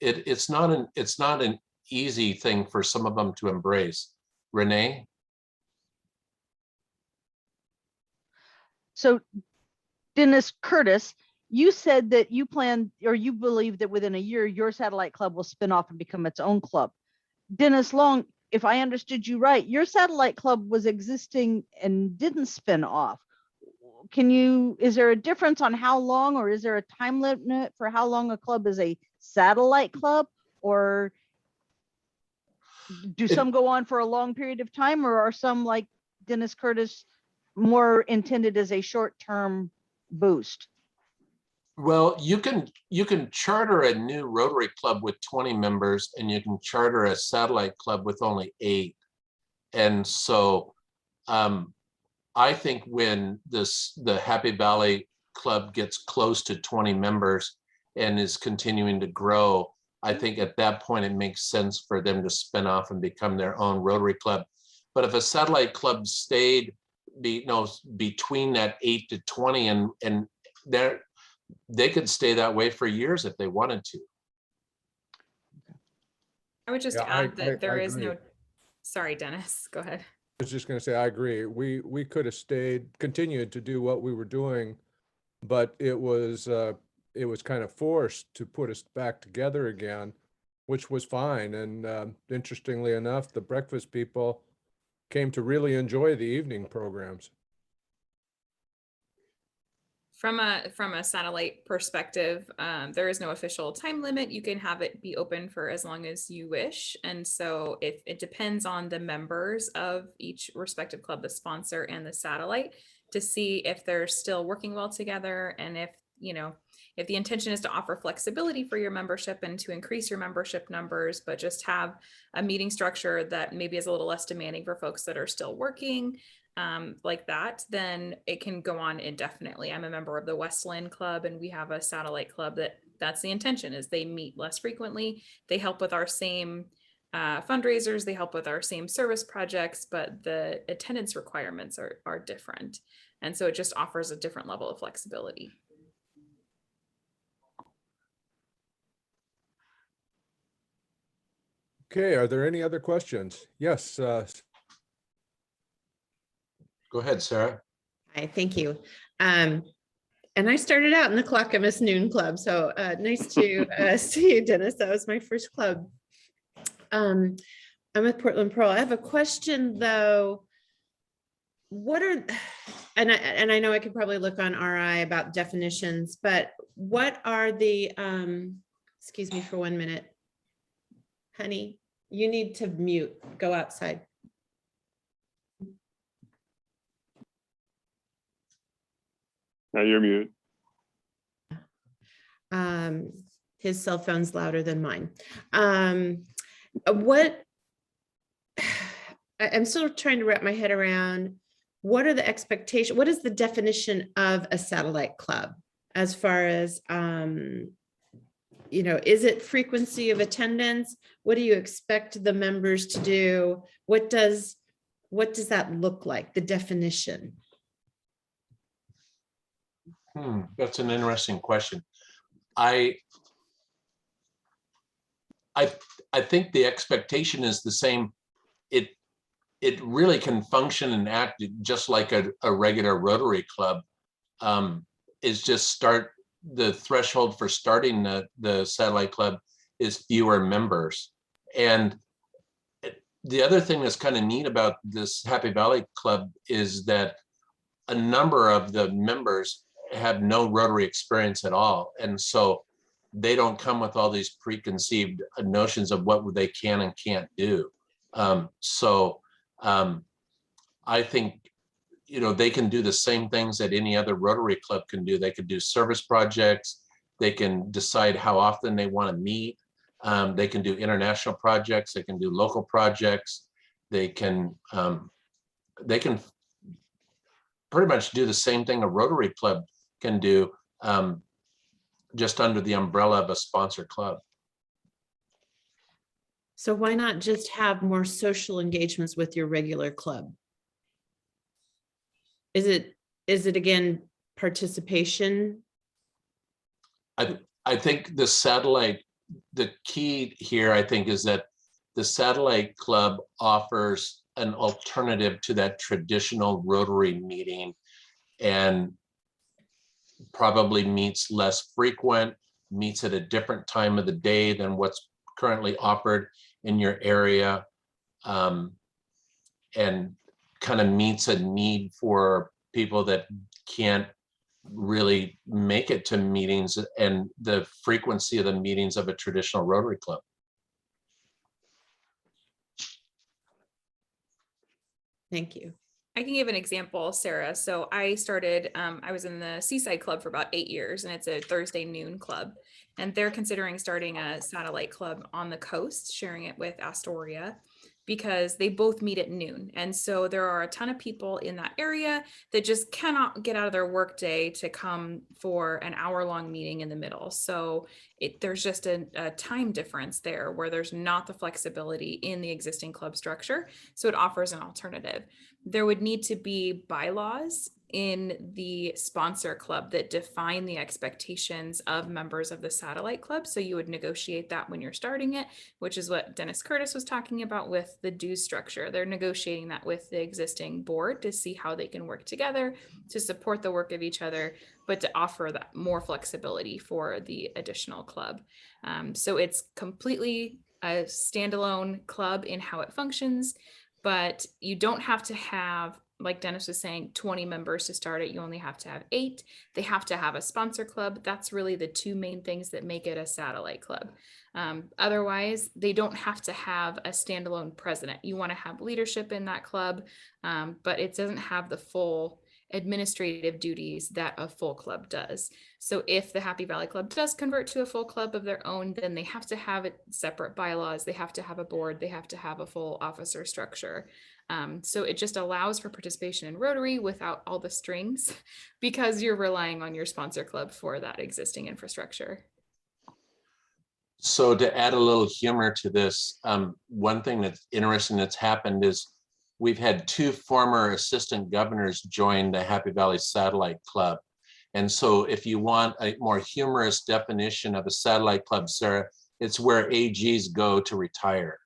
It's not an easy thing for some of them to embrace. Renee? So Dennis Curtis, you said that you plan, or you believe that within a year, your satellite club will spin off and become its own club. Dennis Long, if I understood you right, your satellite club was existing and didn't spin off. Is there a difference on how long, or is there a time limit for how long a club is a satellite club, or do some go on for a long period of time, or are some, like Dennis Curtis, more intended as a short-term boost? Well, you can charter a new Rotary club with 20 members, and you can charter a satellite club with only 8. And so I think when the Happy Valley Club gets close to 20 members and is continuing to grow, I think at that point it makes sense for them to spin off and become their own Rotary club. But if a satellite club stayed between that 8 to 20, and they could stay that way for years if they wanted to. I would just add that there is no, sorry, Dennis, go ahead. I was just going to say, I agree. We could have continued to do what we were doing, but it was kind of forced to put us back together again, which was fine. And interestingly enough, the breakfast people came to really enjoy the evening programs. From a satellite perspective, there is no official time limit. You can have it be open for as long as you wish. And so if it depends on the members of each respective club, the sponsor and the satellite, to see if they're still working well together. And if, you know, if the intention is to offer flexibility for your membership and to increase your membership numbers, but just have a meeting structure that maybe is a little less demanding for folks that are still working, like that, then it can go on indefinitely. I'm a member of the Westland Club, and we have a satellite club that's the intention, is they meet less frequently. They help with our same fundraisers, they help with our same service projects, but the attendance requirements are different. And so it just offers a different level of flexibility. Okay, are there any other questions? Yes. Go ahead, Sarah. Hi, thank you. And I started out in the Clackamas Noon Club, so nice to see you, Dennis. That was my first club. I'm with Portland Pearl. I have a question though. What are, and I know I could probably look on RI about definitions, but what are the, excuse me for 1 minute. Honey, you need to mute, go outside. Now you're mute. His cell phone's louder than mine. I'm still trying to wrap my head around, what are the expectations? What is the definition of a satellite club as far as, you know, is it frequency of attendance? What do you expect the members to do? What does that look like, the definition? That's an interesting question. I think the expectation is the same. It really can function and act just like a regular Rotary Club. Is just the threshold for starting the satellite club is fewer members. And the other thing that's kind of neat about this Happy Valley Club is that a number of the members have no Rotary experience at all. And so they don't come with all these preconceived notions of what they can and can't do. I think, you know, they can do the same things that any other Rotary Club can do. They could do service projects. They can decide how often they want to meet. They can do international projects. They can do local projects. They can pretty much do the same thing a Rotary Club can do, just under the umbrella of a sponsored club. So why not just have more social engagements with your regular club? Is it again participation? I think the key here, I think, is that the satellite club offers an alternative to that traditional Rotary meeting, and probably meets less frequent, meets at a different time of the day than what's currently offered in your area, and kind of meets a need for people that can't really make it to meetings and the frequency of the meetings of a traditional Rotary Club. Thank you. I can give an example, Sarah. So I started, I was in the Seaside Club for about 8 years, and it's a Thursday noon club. And they're considering starting a satellite club on the coast, sharing it with Astoria, because they both meet at noon. And so there are a ton of people in that area that just cannot get out of their workday to come for an hour-long meeting in the middle. So there's just a time difference there where there's not the flexibility in the existing club structure. So it offers an alternative. There would need to be bylaws in the sponsor club that define the expectations of members of the satellite club. So you would negotiate that when you're starting it, which is what Dennis Curtis was talking about with the dues structure. They're negotiating that with the existing board to see how they can work together to support the work of each other, but to offer that more flexibility for the additional club. So it's completely a standalone club in how it functions, but you don't have to have like Dennis was saying, 20 members to start it. You only have to have 8. They have to have a sponsor club. That's really the 2 main things that make it a satellite club. Otherwise, they don't have to have a standalone president. You want to have leadership in that club, but it doesn't have the full administrative duties that a full club does. So if the Happy Valley Club does convert to a full club of their own, then they have to have it separate bylaws. They have to have a board. They have to have a full officer structure. So it just allows for participation in Rotary without all the strings because you're relying on your sponsor club for that existing infrastructure. So to add a little humor to this, one thing that's interesting that's happened is we've had 2 former assistant governors join the Happy Valley Satellite Club. And so if you want a more humorous definition of a satellite club, Sarah, it's where AGs go to retire.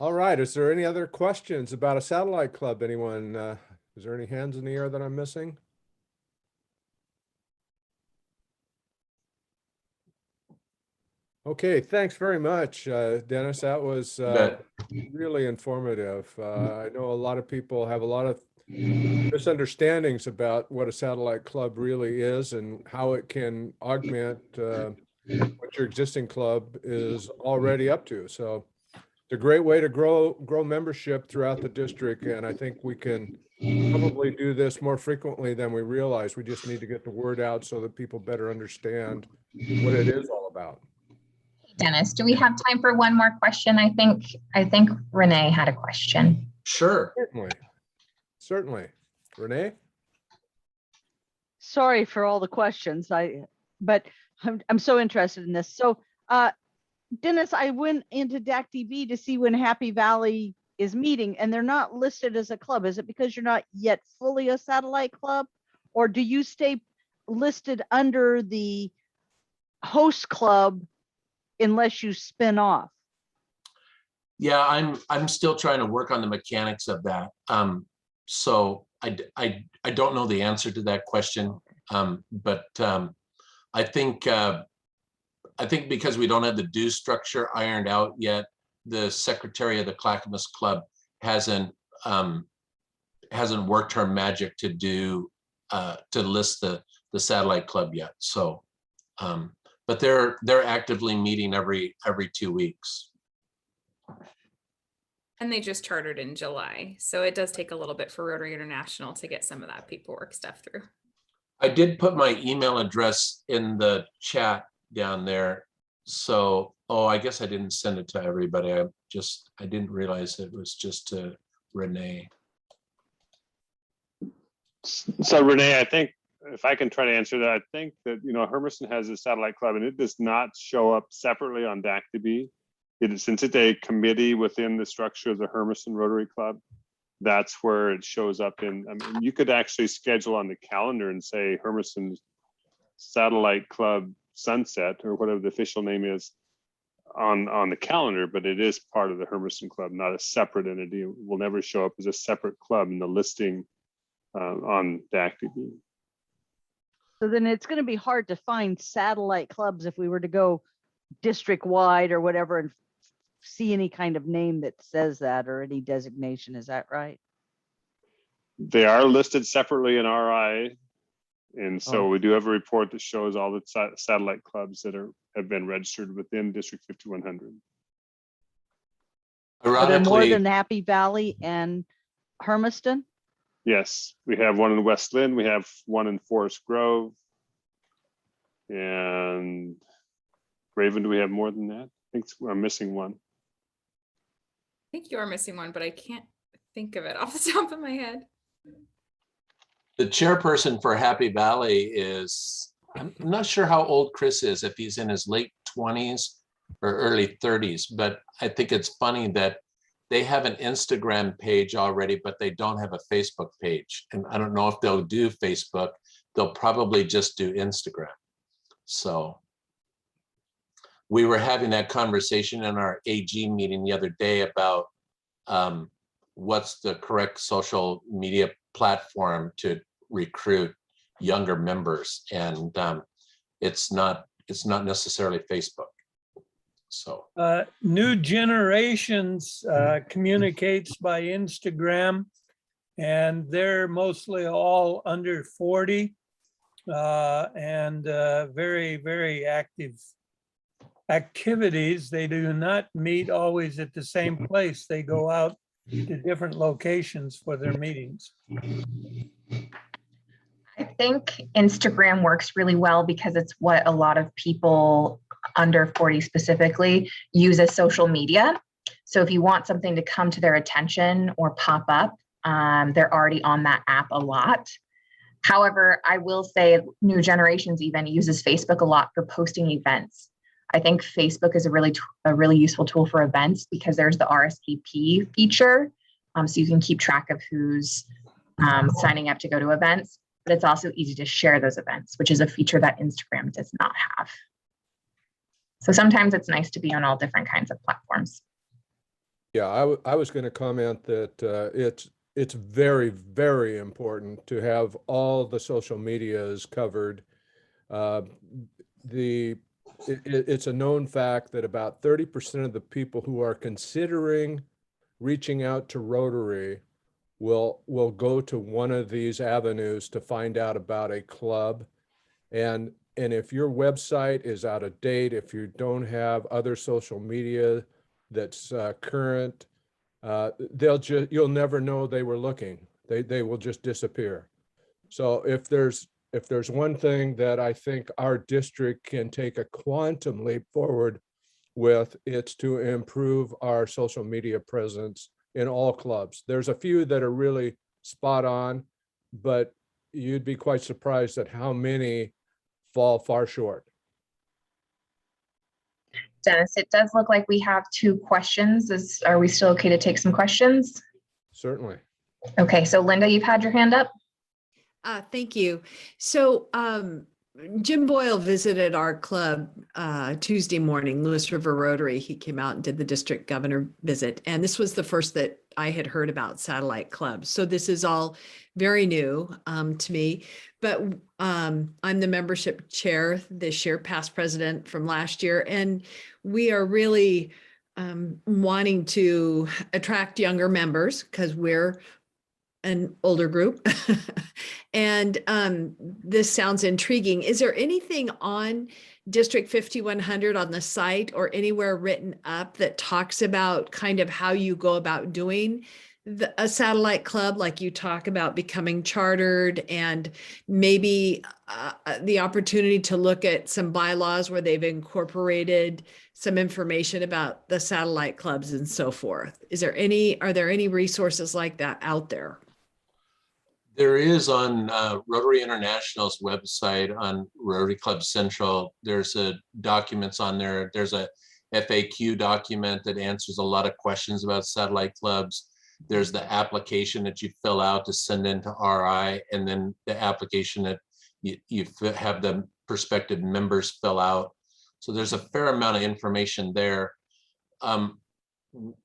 All right, is there any other questions about a satellite club? Anyone, is there any hands in the air that I'm missing? Okay, thanks very much, Dennis. That was really informative. I know a lot of people have a lot of misunderstandings about what a satellite club really is and how it can augment what your existing club is already up to. So it's a great way to grow membership throughout the district, and I think we can probably do this more frequently than we realize. We just need to get the word out so that people better understand what it is all about. Dennis, do we have time for one more question? I think Renee had a question. Sure. Certainly. Renee? Sorry for all the questions. But I'm so interested in this. So, Dennis, I went into DAC-DB to see when Happy Valley is meeting, and they're not listed as a club. Is it because you're not yet fully a satellite club, or do you stay listed under the host club unless you spin off? Yeah, I'm still trying to work on the mechanics of that. So I don't know the answer to that question, but I think because we don't have the due structure ironed out yet, the secretary of the Clackamas Club hasn't worked her magic to do to list the satellite club yet. So, but they're actively meeting every 2 weeks. And they just chartered in July. So it does take a little bit for Rotary International to get some of that paperwork stuff through. I did put my email address in the chat down there. So, I guess I didn't send it to everybody. I didn't realize it was just to Renee. So Renee, I think if I can try to answer that, I think that, Hermiston has a satellite club and it does not show up separately on DAC-DB. Since it's a committee within the structure of the Hermiston Rotary Club, that's where it shows up in. I mean, you could actually schedule on the calendar and say Hermiston Satellite Club Sunset, or whatever the official name is, on the calendar, but it is part of the Hermiston Club, not a separate entity. It will never show up as a separate club in the listing on DAC-DB. So then it's going to be hard to find satellite clubs if we were to go district wide or whatever and see any kind of name that says that or any designation. Is that right? They are listed separately in RI. And so we do have a report that shows all the satellite clubs that have been registered within District 5100. Are there more than Happy Valley and Hermiston? Yes, we have one in West Lynn. We have one in Forest Grove. And Raven, do we have more than that? I think I'm missing one. I think you are missing one, but I can't think of it off the top of my head. The chairperson for Happy Valley is, I'm not sure how old Chris is, if he's in his late 20s or early 30s, but I think it's funny that they have an Instagram page already, but they don't have a Facebook page. And I don't know if they'll do Facebook. They'll probably just do Instagram. So we were having that conversation in our AG meeting the other day about what's the correct social media platform to recruit younger members, and it's not necessarily Facebook. So New Generations communicates by Instagram, and they're mostly all under 40 and very, very active activities. They do not meet always at the same place. They go out to different locations for their meetings. I think Instagram works really well because it's what a lot of people under 40 specifically use as social media. So if you want something to come to their attention or pop up, they're already on that app a lot. However, I will say New Generations even uses Facebook a lot for posting events. I think Facebook is a really useful tool for events because there's the RSVP feature. So you can keep track of who's signing up to go to events, but it's also easy to share those events, which is a feature that Instagram does not have. So sometimes it's nice to be on all different kinds of platforms. Yeah, I was going to comment that it's very, very important to have all the social medias covered. It's a known fact that about 30% of the people who are considering reaching out to Rotary will go to one of these avenues to find out about a club. And if your website is out of date, if you don't have other social media that's current, you'll never know they were looking. They will just disappear. So if there's one thing that I think our district can take a quantum leap forward with, it's to improve our social media presence in all clubs. There's a few that are really spot on, but you'd be quite surprised at how many fall far short. Dennis, it does look like we have 2 questions. Are we still okay to take some questions? Certainly. Okay, so Linda, you've had your hand up. Thank you. So Jim Boyle visited our club Tuesday morning, Lewis River Rotary. He came out and did the district governor visit. And this was the first that I had heard about satellite clubs. So this is all very new to me. But I'm the membership chair this year, past president from last year. And we are really wanting to attract younger members because we're an older group. And this sounds intriguing. Is there anything on District 5100 on the site or anywhere written up that talks about kind of how you go about doing a satellite club, like you talk about becoming chartered, and maybe the opportunity to look at some bylaws where they've incorporated some information about the satellite clubs and so forth? Are there any resources like that out there? there is on Rotary International's website on Rotary Club Central, there's documents on there. There's a FAQ document that answers a lot of questions about satellite clubs. There's the application that you fill out to send into RI, and then the application that you have the prospective members fill out. So there's a fair amount of information there.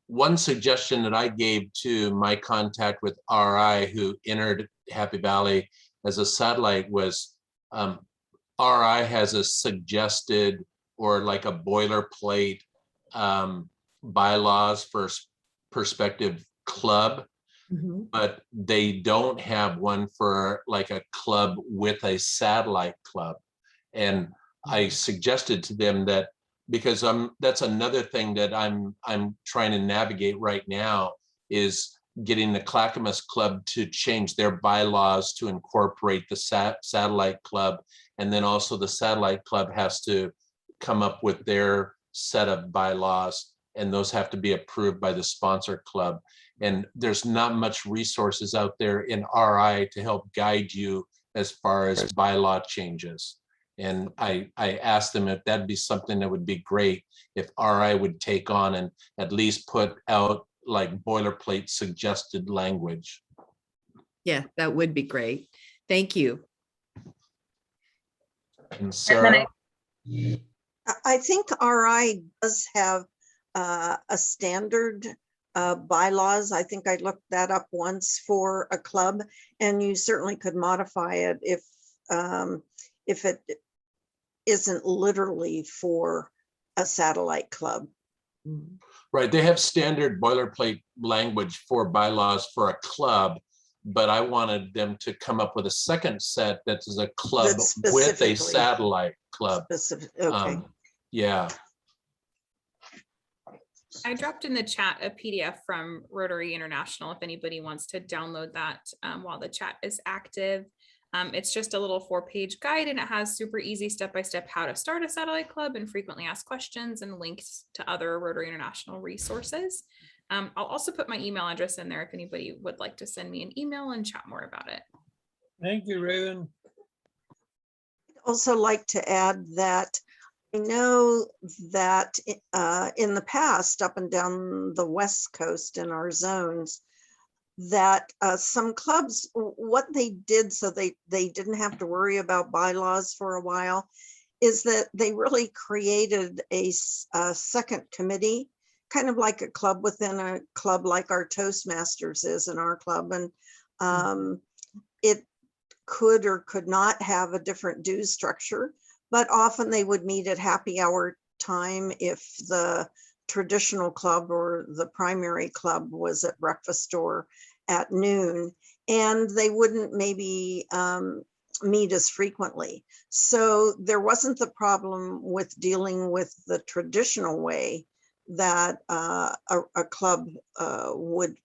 One suggestion that I gave to my contact with RI who entered Happy Valley as a satellite was RI has a suggested or like a boilerplate bylaws for prospective club, but they don't have one for like a club with a satellite club. And I suggested to them that because that's another thing that I'm trying to navigate right now is getting the Clackamas Club to change their bylaws to incorporate the satellite club, and then also the satellite club has to come up with their set of bylaws, and those have to be approved by the sponsor club. And there's not much resources out there in RI to help guide you as far as bylaw changes. And I asked them if that'd be something that would be great if RI would take on and at least put out like boilerplate suggested language. Yeah, that would be great. Thank you. And Sarah? I think RI does have a standard bylaws. I think I looked that up once for a club, and you certainly could modify it if it isn't literally for a satellite club. Right, they have standard boilerplate language for bylaws for a club, but I wanted them to come up with a second set that is a club That's with a specifically satellite club. Specific, okay. Yeah, I dropped in the chat a PDF from Rotary International if anybody wants to download that while the chat is active. It's just a little 4-page guide, and it has super easy step-by-step how to start a satellite club and frequently asked questions and links to other Rotary International resources. I'll also put my email address in there if anybody would like to send me an email and chat more about it. Thank you, Raven. Also like to add that I know that in the past, up and down the West Coast in our zones, that some clubs, what they did so they didn't have to worry about bylaws for a while, is that they really created a second committee, kind of like a club within a club, like our Toastmasters is in our club. And it could or could not have a different dues structure, but often they would meet at happy hour time if the traditional club or the primary club was at breakfast or at noon, and they wouldn't maybe meet as frequently. So there wasn't the problem with dealing with the traditional way that a club would,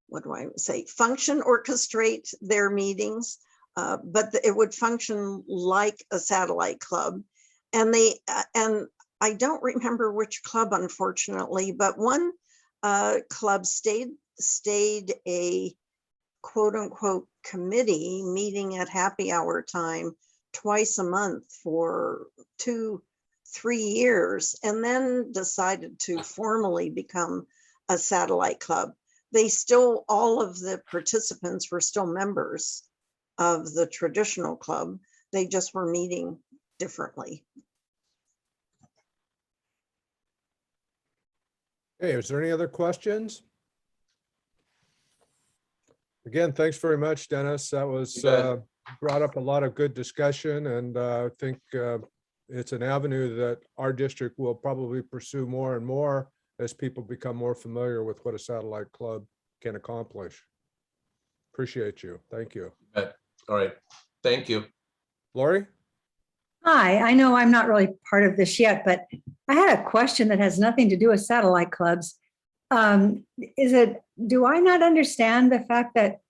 what do I say, function, orchestrate their meetings, but it would function like a satellite club. And and I don't remember which club, unfortunately, but one club stayed a quote unquote committee meeting at happy hour time twice a month for 2-3 years, and then decided to formally become a satellite club. They still, all of the participants were still members of the traditional club. They just were meeting differently. Okay, is there any other questions? Again, thanks very much, Dennis. That was brought up a lot of good discussion, and I think it's an avenue that our district will probably pursue more and more as people become more familiar with what a satellite club can accomplish. Appreciate you. Thank you. all right, thank you. Lori? Hi, I know I'm not really part of this yet, but I had a question that has nothing to do with satellite clubs. Do I not understand the fact that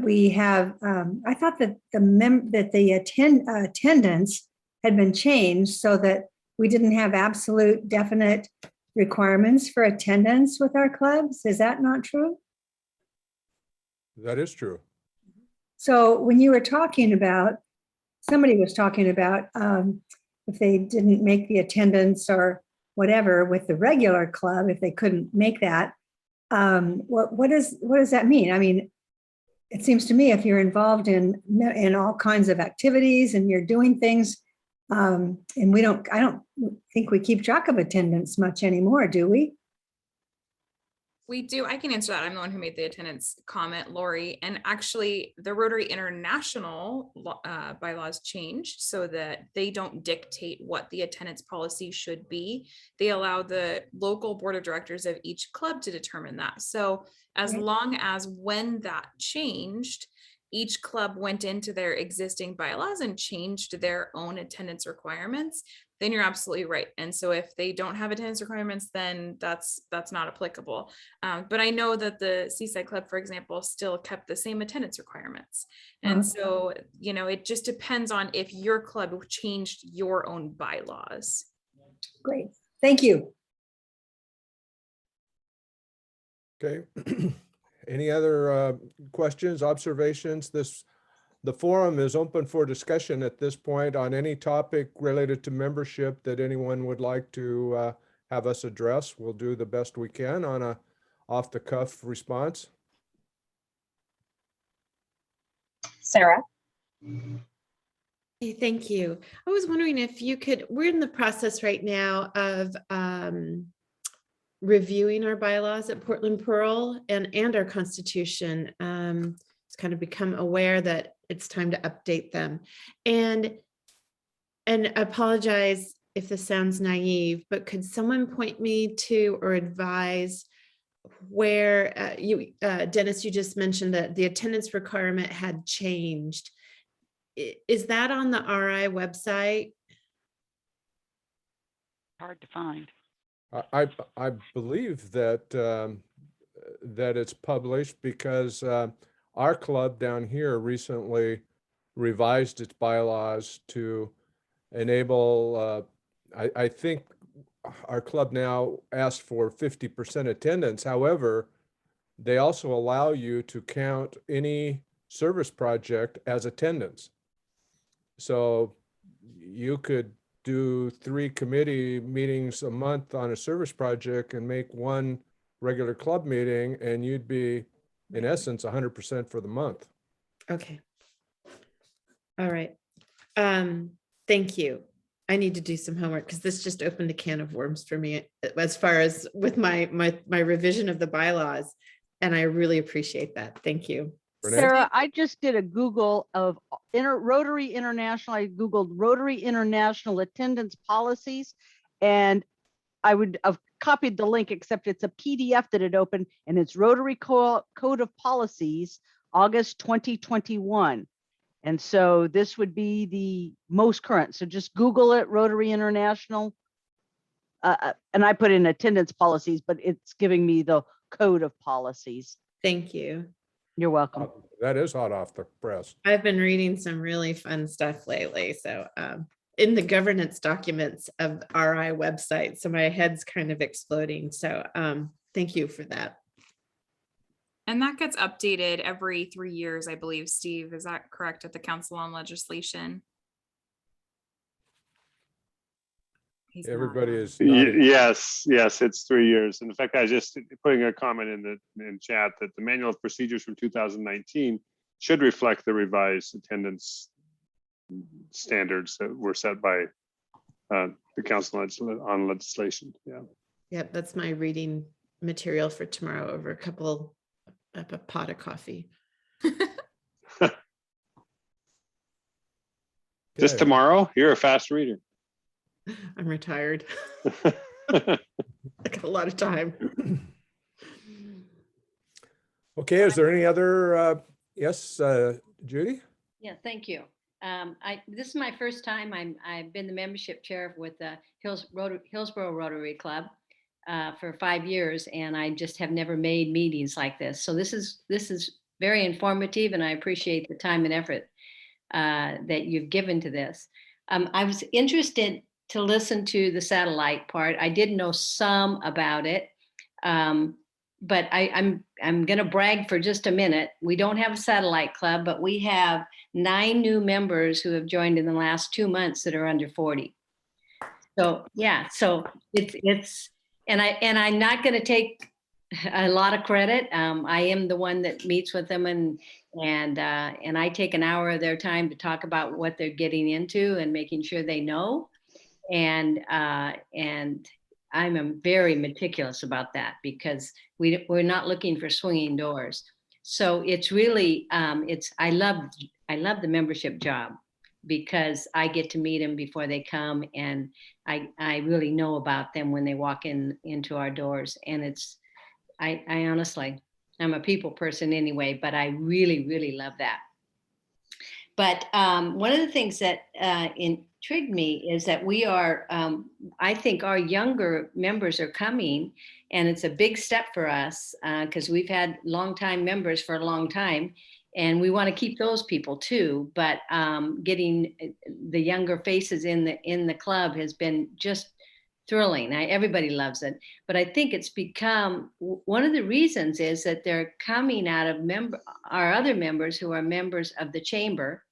we have, I thought that the attendance had been changed so that we didn't have absolute definite requirements for attendance with our clubs. Is that not true? That is true. So when you were talking about, somebody was talking about if they didn't make the attendance or whatever with the regular club, if they couldn't make that, what does that mean? I mean, it seems to me if you're involved in all kinds of activities and you're doing things, and I don't think we keep track of attendance much anymore, do we? We do. I can answer that. I'm the one who made the attendance comment, Lori. And actually, the Rotary International bylaws changed so that they don't dictate what the attendance policy should be. They allow the local board of directors of each club to determine that. So as long as when that changed, each club went into their existing bylaws and changed their own attendance requirements, then you're absolutely right. And so if they don't have attendance requirements, then that's not applicable. But I know that the Seaside Club, for example, still kept the same attendance requirements. And so, it just depends on if your club changed your own bylaws. Great. Thank you. Okay. Any other questions, observations? The forum is open for discussion at this point on any topic related to membership that anyone would like to have us address. We'll do the best we can on a off-the-cuff response. Sarah? Hey, thank you. I was wondering if you could, we're in the process right now of reviewing our bylaws at Portland Pearl and our constitution. It's kind of become aware that it's time to update them. And apologize, if this sounds naive, but could someone point me to or advise where Dennis, you just mentioned that the attendance requirement had changed. Is that on the RI website? Hard to find. I believe that that it's published because our club down here recently revised its bylaws to enable, I think our club now asks for 50% attendance. However, they also allow you to count any service project as attendance. So you could do 3 committee meetings a month on a service project and make 1 regular club meeting, and you'd be, in essence, 100% for the month. Okay. All right. Thank you. I need to do some homework because this just opened a can of worms for me as far as with my revision of the bylaws. And I really appreciate that. Thank you. Renee? Sarah, I just did a Google of Rotary International. I Googled Rotary International attendance policies, and I would have copied the link, except it's a PDF that had opened, and it's Rotary Code of Policies, August 2021. And so this would be the most current. So just Google it, Rotary International. And I put in attendance policies, but it's giving me the code of policies. Thank you. You're welcome. That is hot off the press. I've been reading some really fun stuff lately. So in the governance documents of RI website, so my head's kind of exploding. So thank you for that. And that gets updated every 3 years, I believe, Steve. Is that correct, at the Council on Legislation? He's Everybody not. is nodding. Yes, it's 3 years. In fact, I just putting a comment in chat that the manual of procedures from 2019 should reflect the revised attendance standards that were set by the Council on Legislation. Yeah. Yep, that's my reading material for tomorrow over a pot of coffee. Just Okay. tomorrow? You're a fast reader. I'm retired. I got a lot of time. Okay, is there any other, yes, Judy? Yeah, thank you. This is my first time. I've been the membership chair with the Hillsborough Rotary Club for 5 years, and I just have never made meetings like this. So this is very informative, and I appreciate the time and effort that you've given to this. I was interested to listen to the satellite part. I did know some about it, but I'm going to brag for just a minute. We don't have a satellite club, but we have 9 new members who have joined in the last 2 months that are under 40. So yeah, so it's and I'm not going to take a lot of credit. I am the one that meets with them, and I take an hour of their time to talk about what they're getting into and making sure they know. And I'm very meticulous about that, because we're not looking for swinging doors. So it's really I love the membership job, because I get to meet them before they come, and I really know about them when they walk into our doors. And I honestly, I'm a people person anyway, but I really love that. But one of the things that intrigued me is that we are, I think our younger members are coming, and it's a big step for us, because we've had longtime members for a long time, and we want to keep those people too. But getting the younger faces in the club has been just thrilling. Everybody loves it. But I think it's become, one of the reasons is that they're coming out of our other members who are members of the chamber,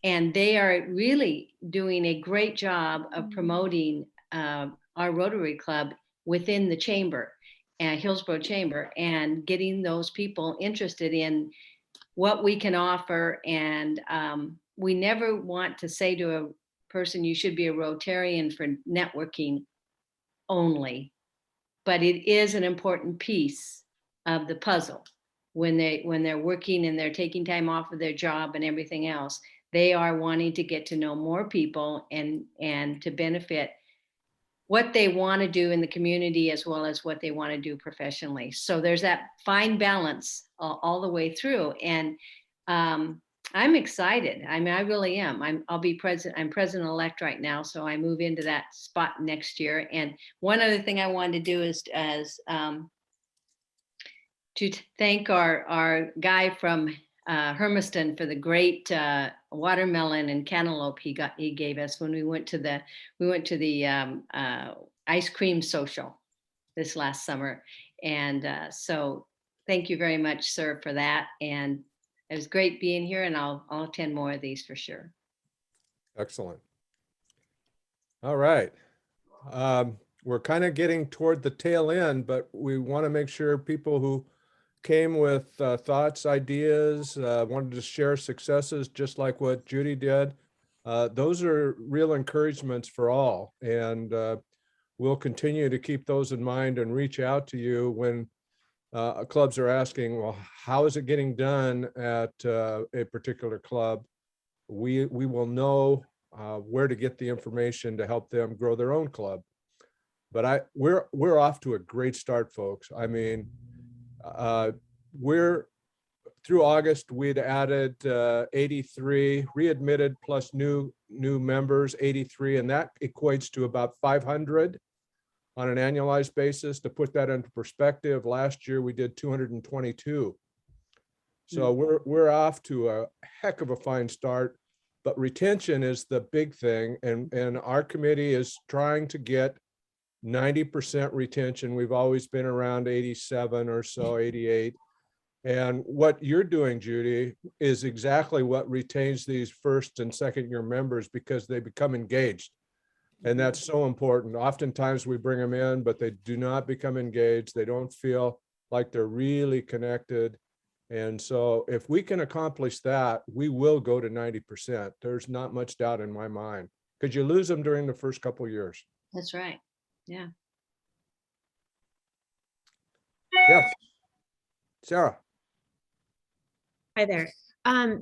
and they are really doing a great job of promoting our Rotary Club within the chamber, Hillsborough Chamber, and getting those people interested in what we can offer. And we never want to say to a person, you should be a Rotarian for networking only, but it is an important piece of the puzzle. When they're working and they're taking time off of their job and everything else, they are wanting to get to know more people and to benefit what they want to do in the community as well as what they want to do professionally. So there's that fine balance all the way through. And I'm excited. I mean, I really am. I'll be president. I'm president-elect right now, so I move into that spot next year. And one other thing I wanted to do is to thank our guy from Hermiston for the great watermelon and cantaloupe he gave us when we went to the ice cream social this last summer. And so thank you very much, sir, for that. And it was great being here, and I'll attend more of these for sure. Excellent. All right. We're kind of getting toward the tail end, but we want to make sure people who came with thoughts, ideas, wanted to share successes, just like what Judy did. Those are real encouragements for all. And we'll continue to keep those in mind and reach out to you when clubs are asking, well, how is it getting done at a particular club? We will know where to get the information to help them grow their own club. But we're off to a great start, folks. I mean, we're through August, we'd added 83 readmitted plus new members, 83, and that equates to about 500 on an annualized basis. To put that into perspective, last year we did 222. So we're off to a heck of a fine start, but retention is the big thing. And our committee is trying to get 90% retention. We've always been around 87 or so, 88. And what you're doing, Judy, is exactly what retains these first and second year members, because they become engaged. And that's so important. Oftentimes we bring them in, but they do not become engaged. They don't feel like they're really connected. And so if we can accomplish that, we will go to 90%. There's not much doubt in my mind, because you lose them during the first couple of years. That's right. Yeah. Yes. Sarah. Hi there.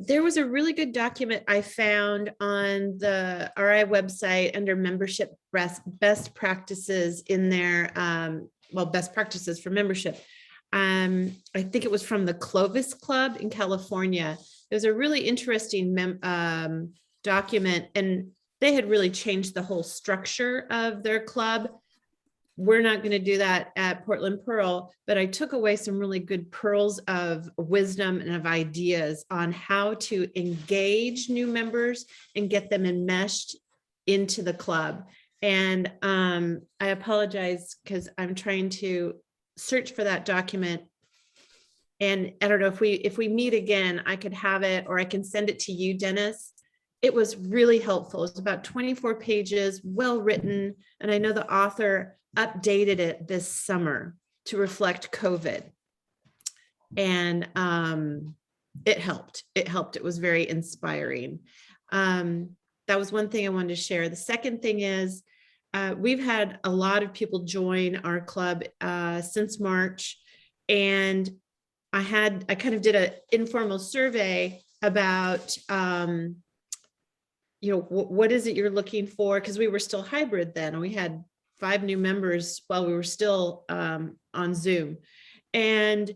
There was a really good document I found on the RI website under membership best practices in there. Well, best practices for membership. I think it was from the Clovis Club in California. It was a really interesting document, and they had really changed the whole structure of their club. We're not going to do that at Portland Pearl, but I took away some really good pearls of wisdom and of ideas on how to engage new members and get them enmeshed into the club. And I apologize because I'm trying to search for that document. And I don't know if we meet again, I could have it, or I can send it to you, Dennis. It was really helpful. It's about 24 pages, well written. And I know the author updated it this summer to reflect COVID. And it helped. It was very inspiring. That was one thing I wanted to share. The second thing is we've had a lot of people join our club since March. And I kind of did an informal survey about what is it you're looking for? Because we were still hybrid then, and we had 5 new members while we were still on Zoom. And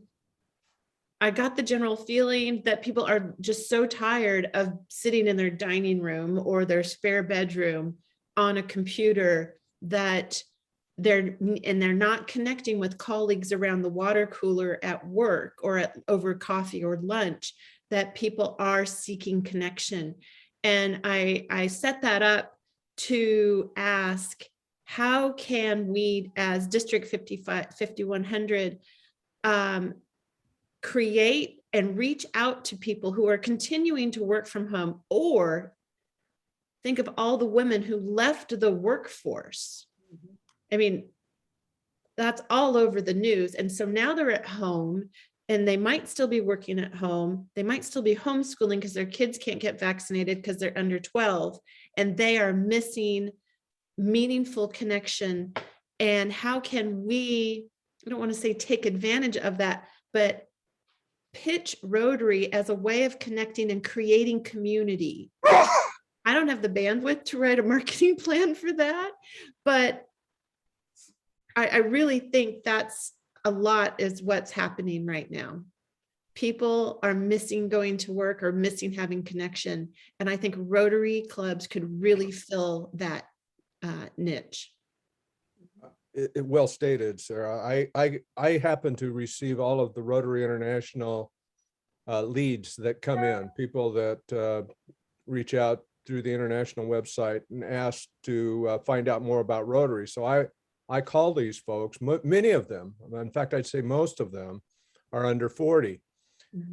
I got the general feeling that people are just so tired of sitting in their dining room or their spare bedroom on a computer that they're not connecting with colleagues around the water cooler at work or over coffee or lunch, that people are seeking connection. And I set that up to ask, how can we as District 5100 create and reach out to people who are continuing to work from home, or think of all the women who left the workforce. I mean, that's all over the news. And so now they're at home, and they might still be working at home. They might still be homeschooling because their kids can't get vaccinated because they're under 12, and they are missing meaningful connection. And how can we, I don't want to say take advantage of that, but pitch Rotary as a way of connecting and creating community. I don't have the bandwidth to write a marketing plan for that, but I really think that's a lot is what's happening right now. People are missing going to work or missing having connection. And I think Rotary clubs could really fill that niche. Well stated, Sarah. I happen to receive all of the Rotary International leads that come in, people that reach out through the international website and ask to find out more about Rotary. So I call these folks, many of them, in fact, I'd say most of them are under 40.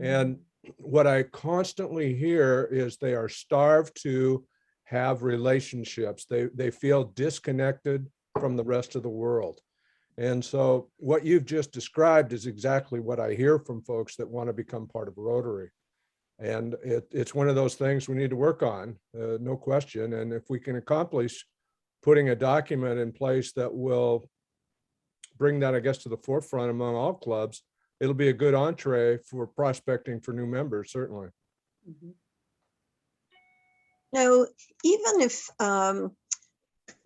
And what I constantly hear is they are starved to have relationships. They feel disconnected from the rest of the world. And so what you've just described is exactly what I hear from folks that want to become part of Rotary. And it's one of those things we need to work on, no question. And if we can accomplish putting a document in place that will bring that, I guess, to the forefront among all clubs, it'll be a good entree for prospecting for new members, certainly. No, even if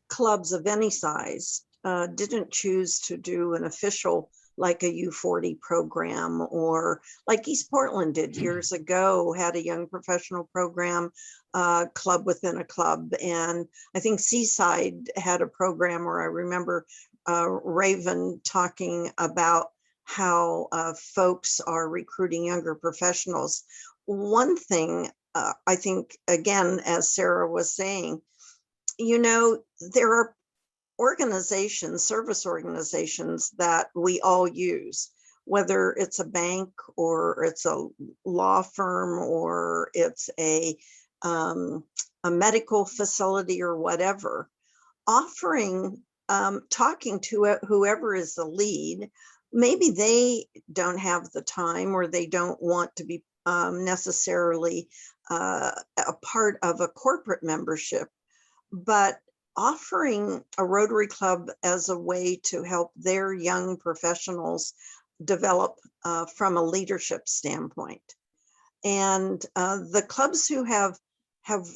clubs of any size didn't choose to do an official, like a U40 program, or like East Portland did years ago, had a young professional program, club within a club. And I think Seaside had a program where I remember Raven talking about how folks are recruiting younger professionals. One thing I think, again, as Sarah was saying, you know, there are organizations, service organizations that we all use, whether it's a bank or it's a law firm or it's a medical facility or whatever, offering, talking to whoever is the lead. Maybe they don't have the time or they don't want to be necessarily a part of a corporate membership, but offering a Rotary Club as a way to help their young professionals develop from a leadership standpoint. And the clubs who have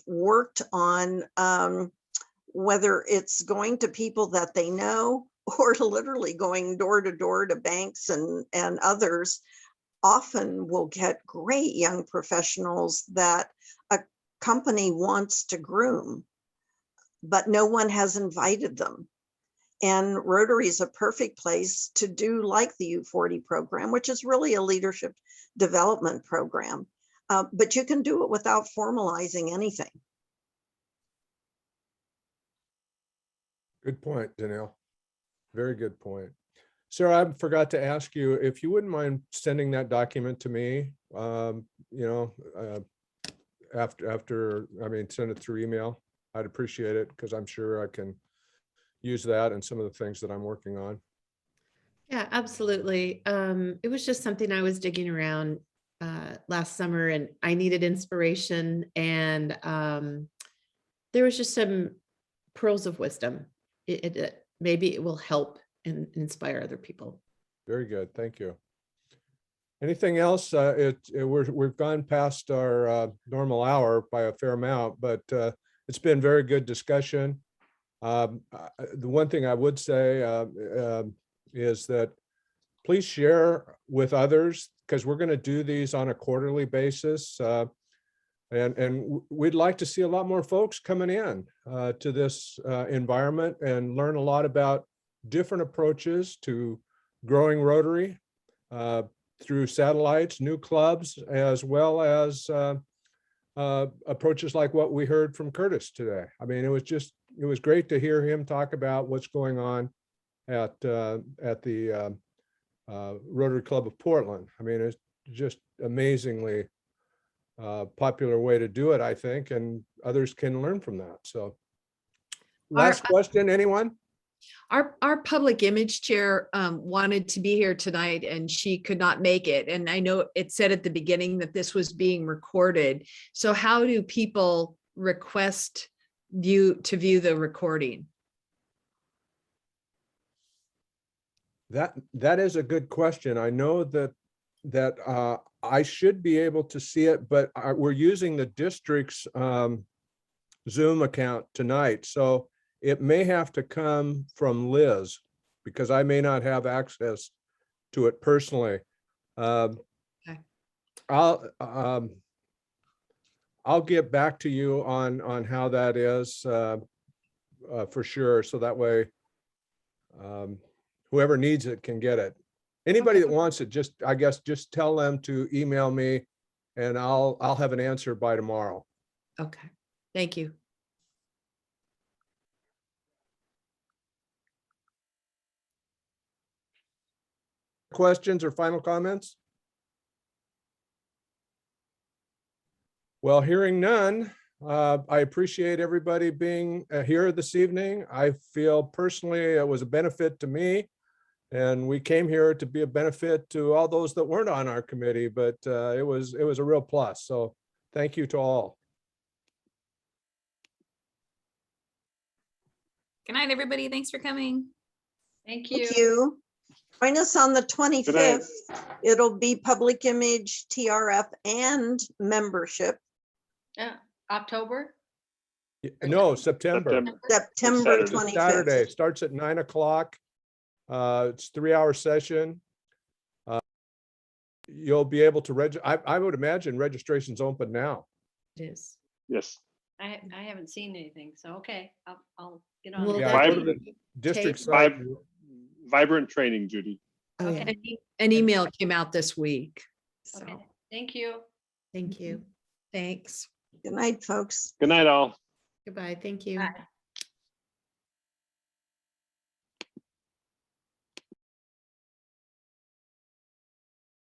worked on whether it's going to people that they know or literally going door to door to banks and others, often will get great young professionals that a company wants to groom, but no one has invited them. And Rotary is a perfect place to do like the U40 program, which is really a leadership development program. But you can do it without formalizing anything. Good point, Danielle. Very good point. Sarah, I forgot to ask you if you wouldn't mind sending that document to me, after, I mean, send it through email. I'd appreciate it because I'm sure I can use that and some of the things that I'm working on. Yeah, absolutely. It was just something I was digging around last summer and I needed inspiration, and there was just some pearls of wisdom. Maybe it will help and inspire other people. Very good. Thank you. Anything else? We've gone past our normal hour by a fair amount, but it's been very good discussion. The one thing I would say is that please share with others, because we're going to do these on a quarterly basis. And we'd like to see a lot more folks coming in to this environment and learn a lot about different approaches to growing Rotary through satellites, new clubs, as well as approaches like what we heard from Curtis today. I mean, it was great to hear him talk about what's going on at the Rotary Club of Portland. I mean, it's just amazingly popular way to do it, I think, and others can learn from that. So last question, anyone? Our public image chair wanted to be here tonight and she could not make it. And I know it said at the beginning that this was being recorded. So how do people request to view the recording? That is a good question. I know that I should be able to see it, but we're using the district's Zoom account tonight. So it may have to come from Liz, because I may not have access to it personally. Okay. I'll get back to you on how that is for sure. So that way, whoever needs it can get it. Anybody that wants it, I guess, just tell them to email me and I'll have an answer by tomorrow. Okay, thank you. Questions or final comments? Well, hearing none, I appreciate everybody being here this evening. I feel personally it was a benefit to me, and we came here to be a benefit to all those that weren't on our committee, but it was a real plus. So thank you to all. Good night, everybody. Thanks for coming. Thank you. Thank you. Join us on the 25th. It'll be public image, TRF, and membership. October? No, September. September It's a 25th. Saturday. It starts at 9 o'clock. It's a 3-hour session. You'll be able to register. I would imagine registration's open now. It is. Yes. I haven't seen anything, so okay, I'll get on. Will it. Yeah, that go to be the district taped? site. Vibrant training, Judy. Oh, yeah. Okay. An email came out this week. So, Okay. Thank you. thank you. Thanks. Good night, folks. Good night, all. Goodbye. Thank you. Bye.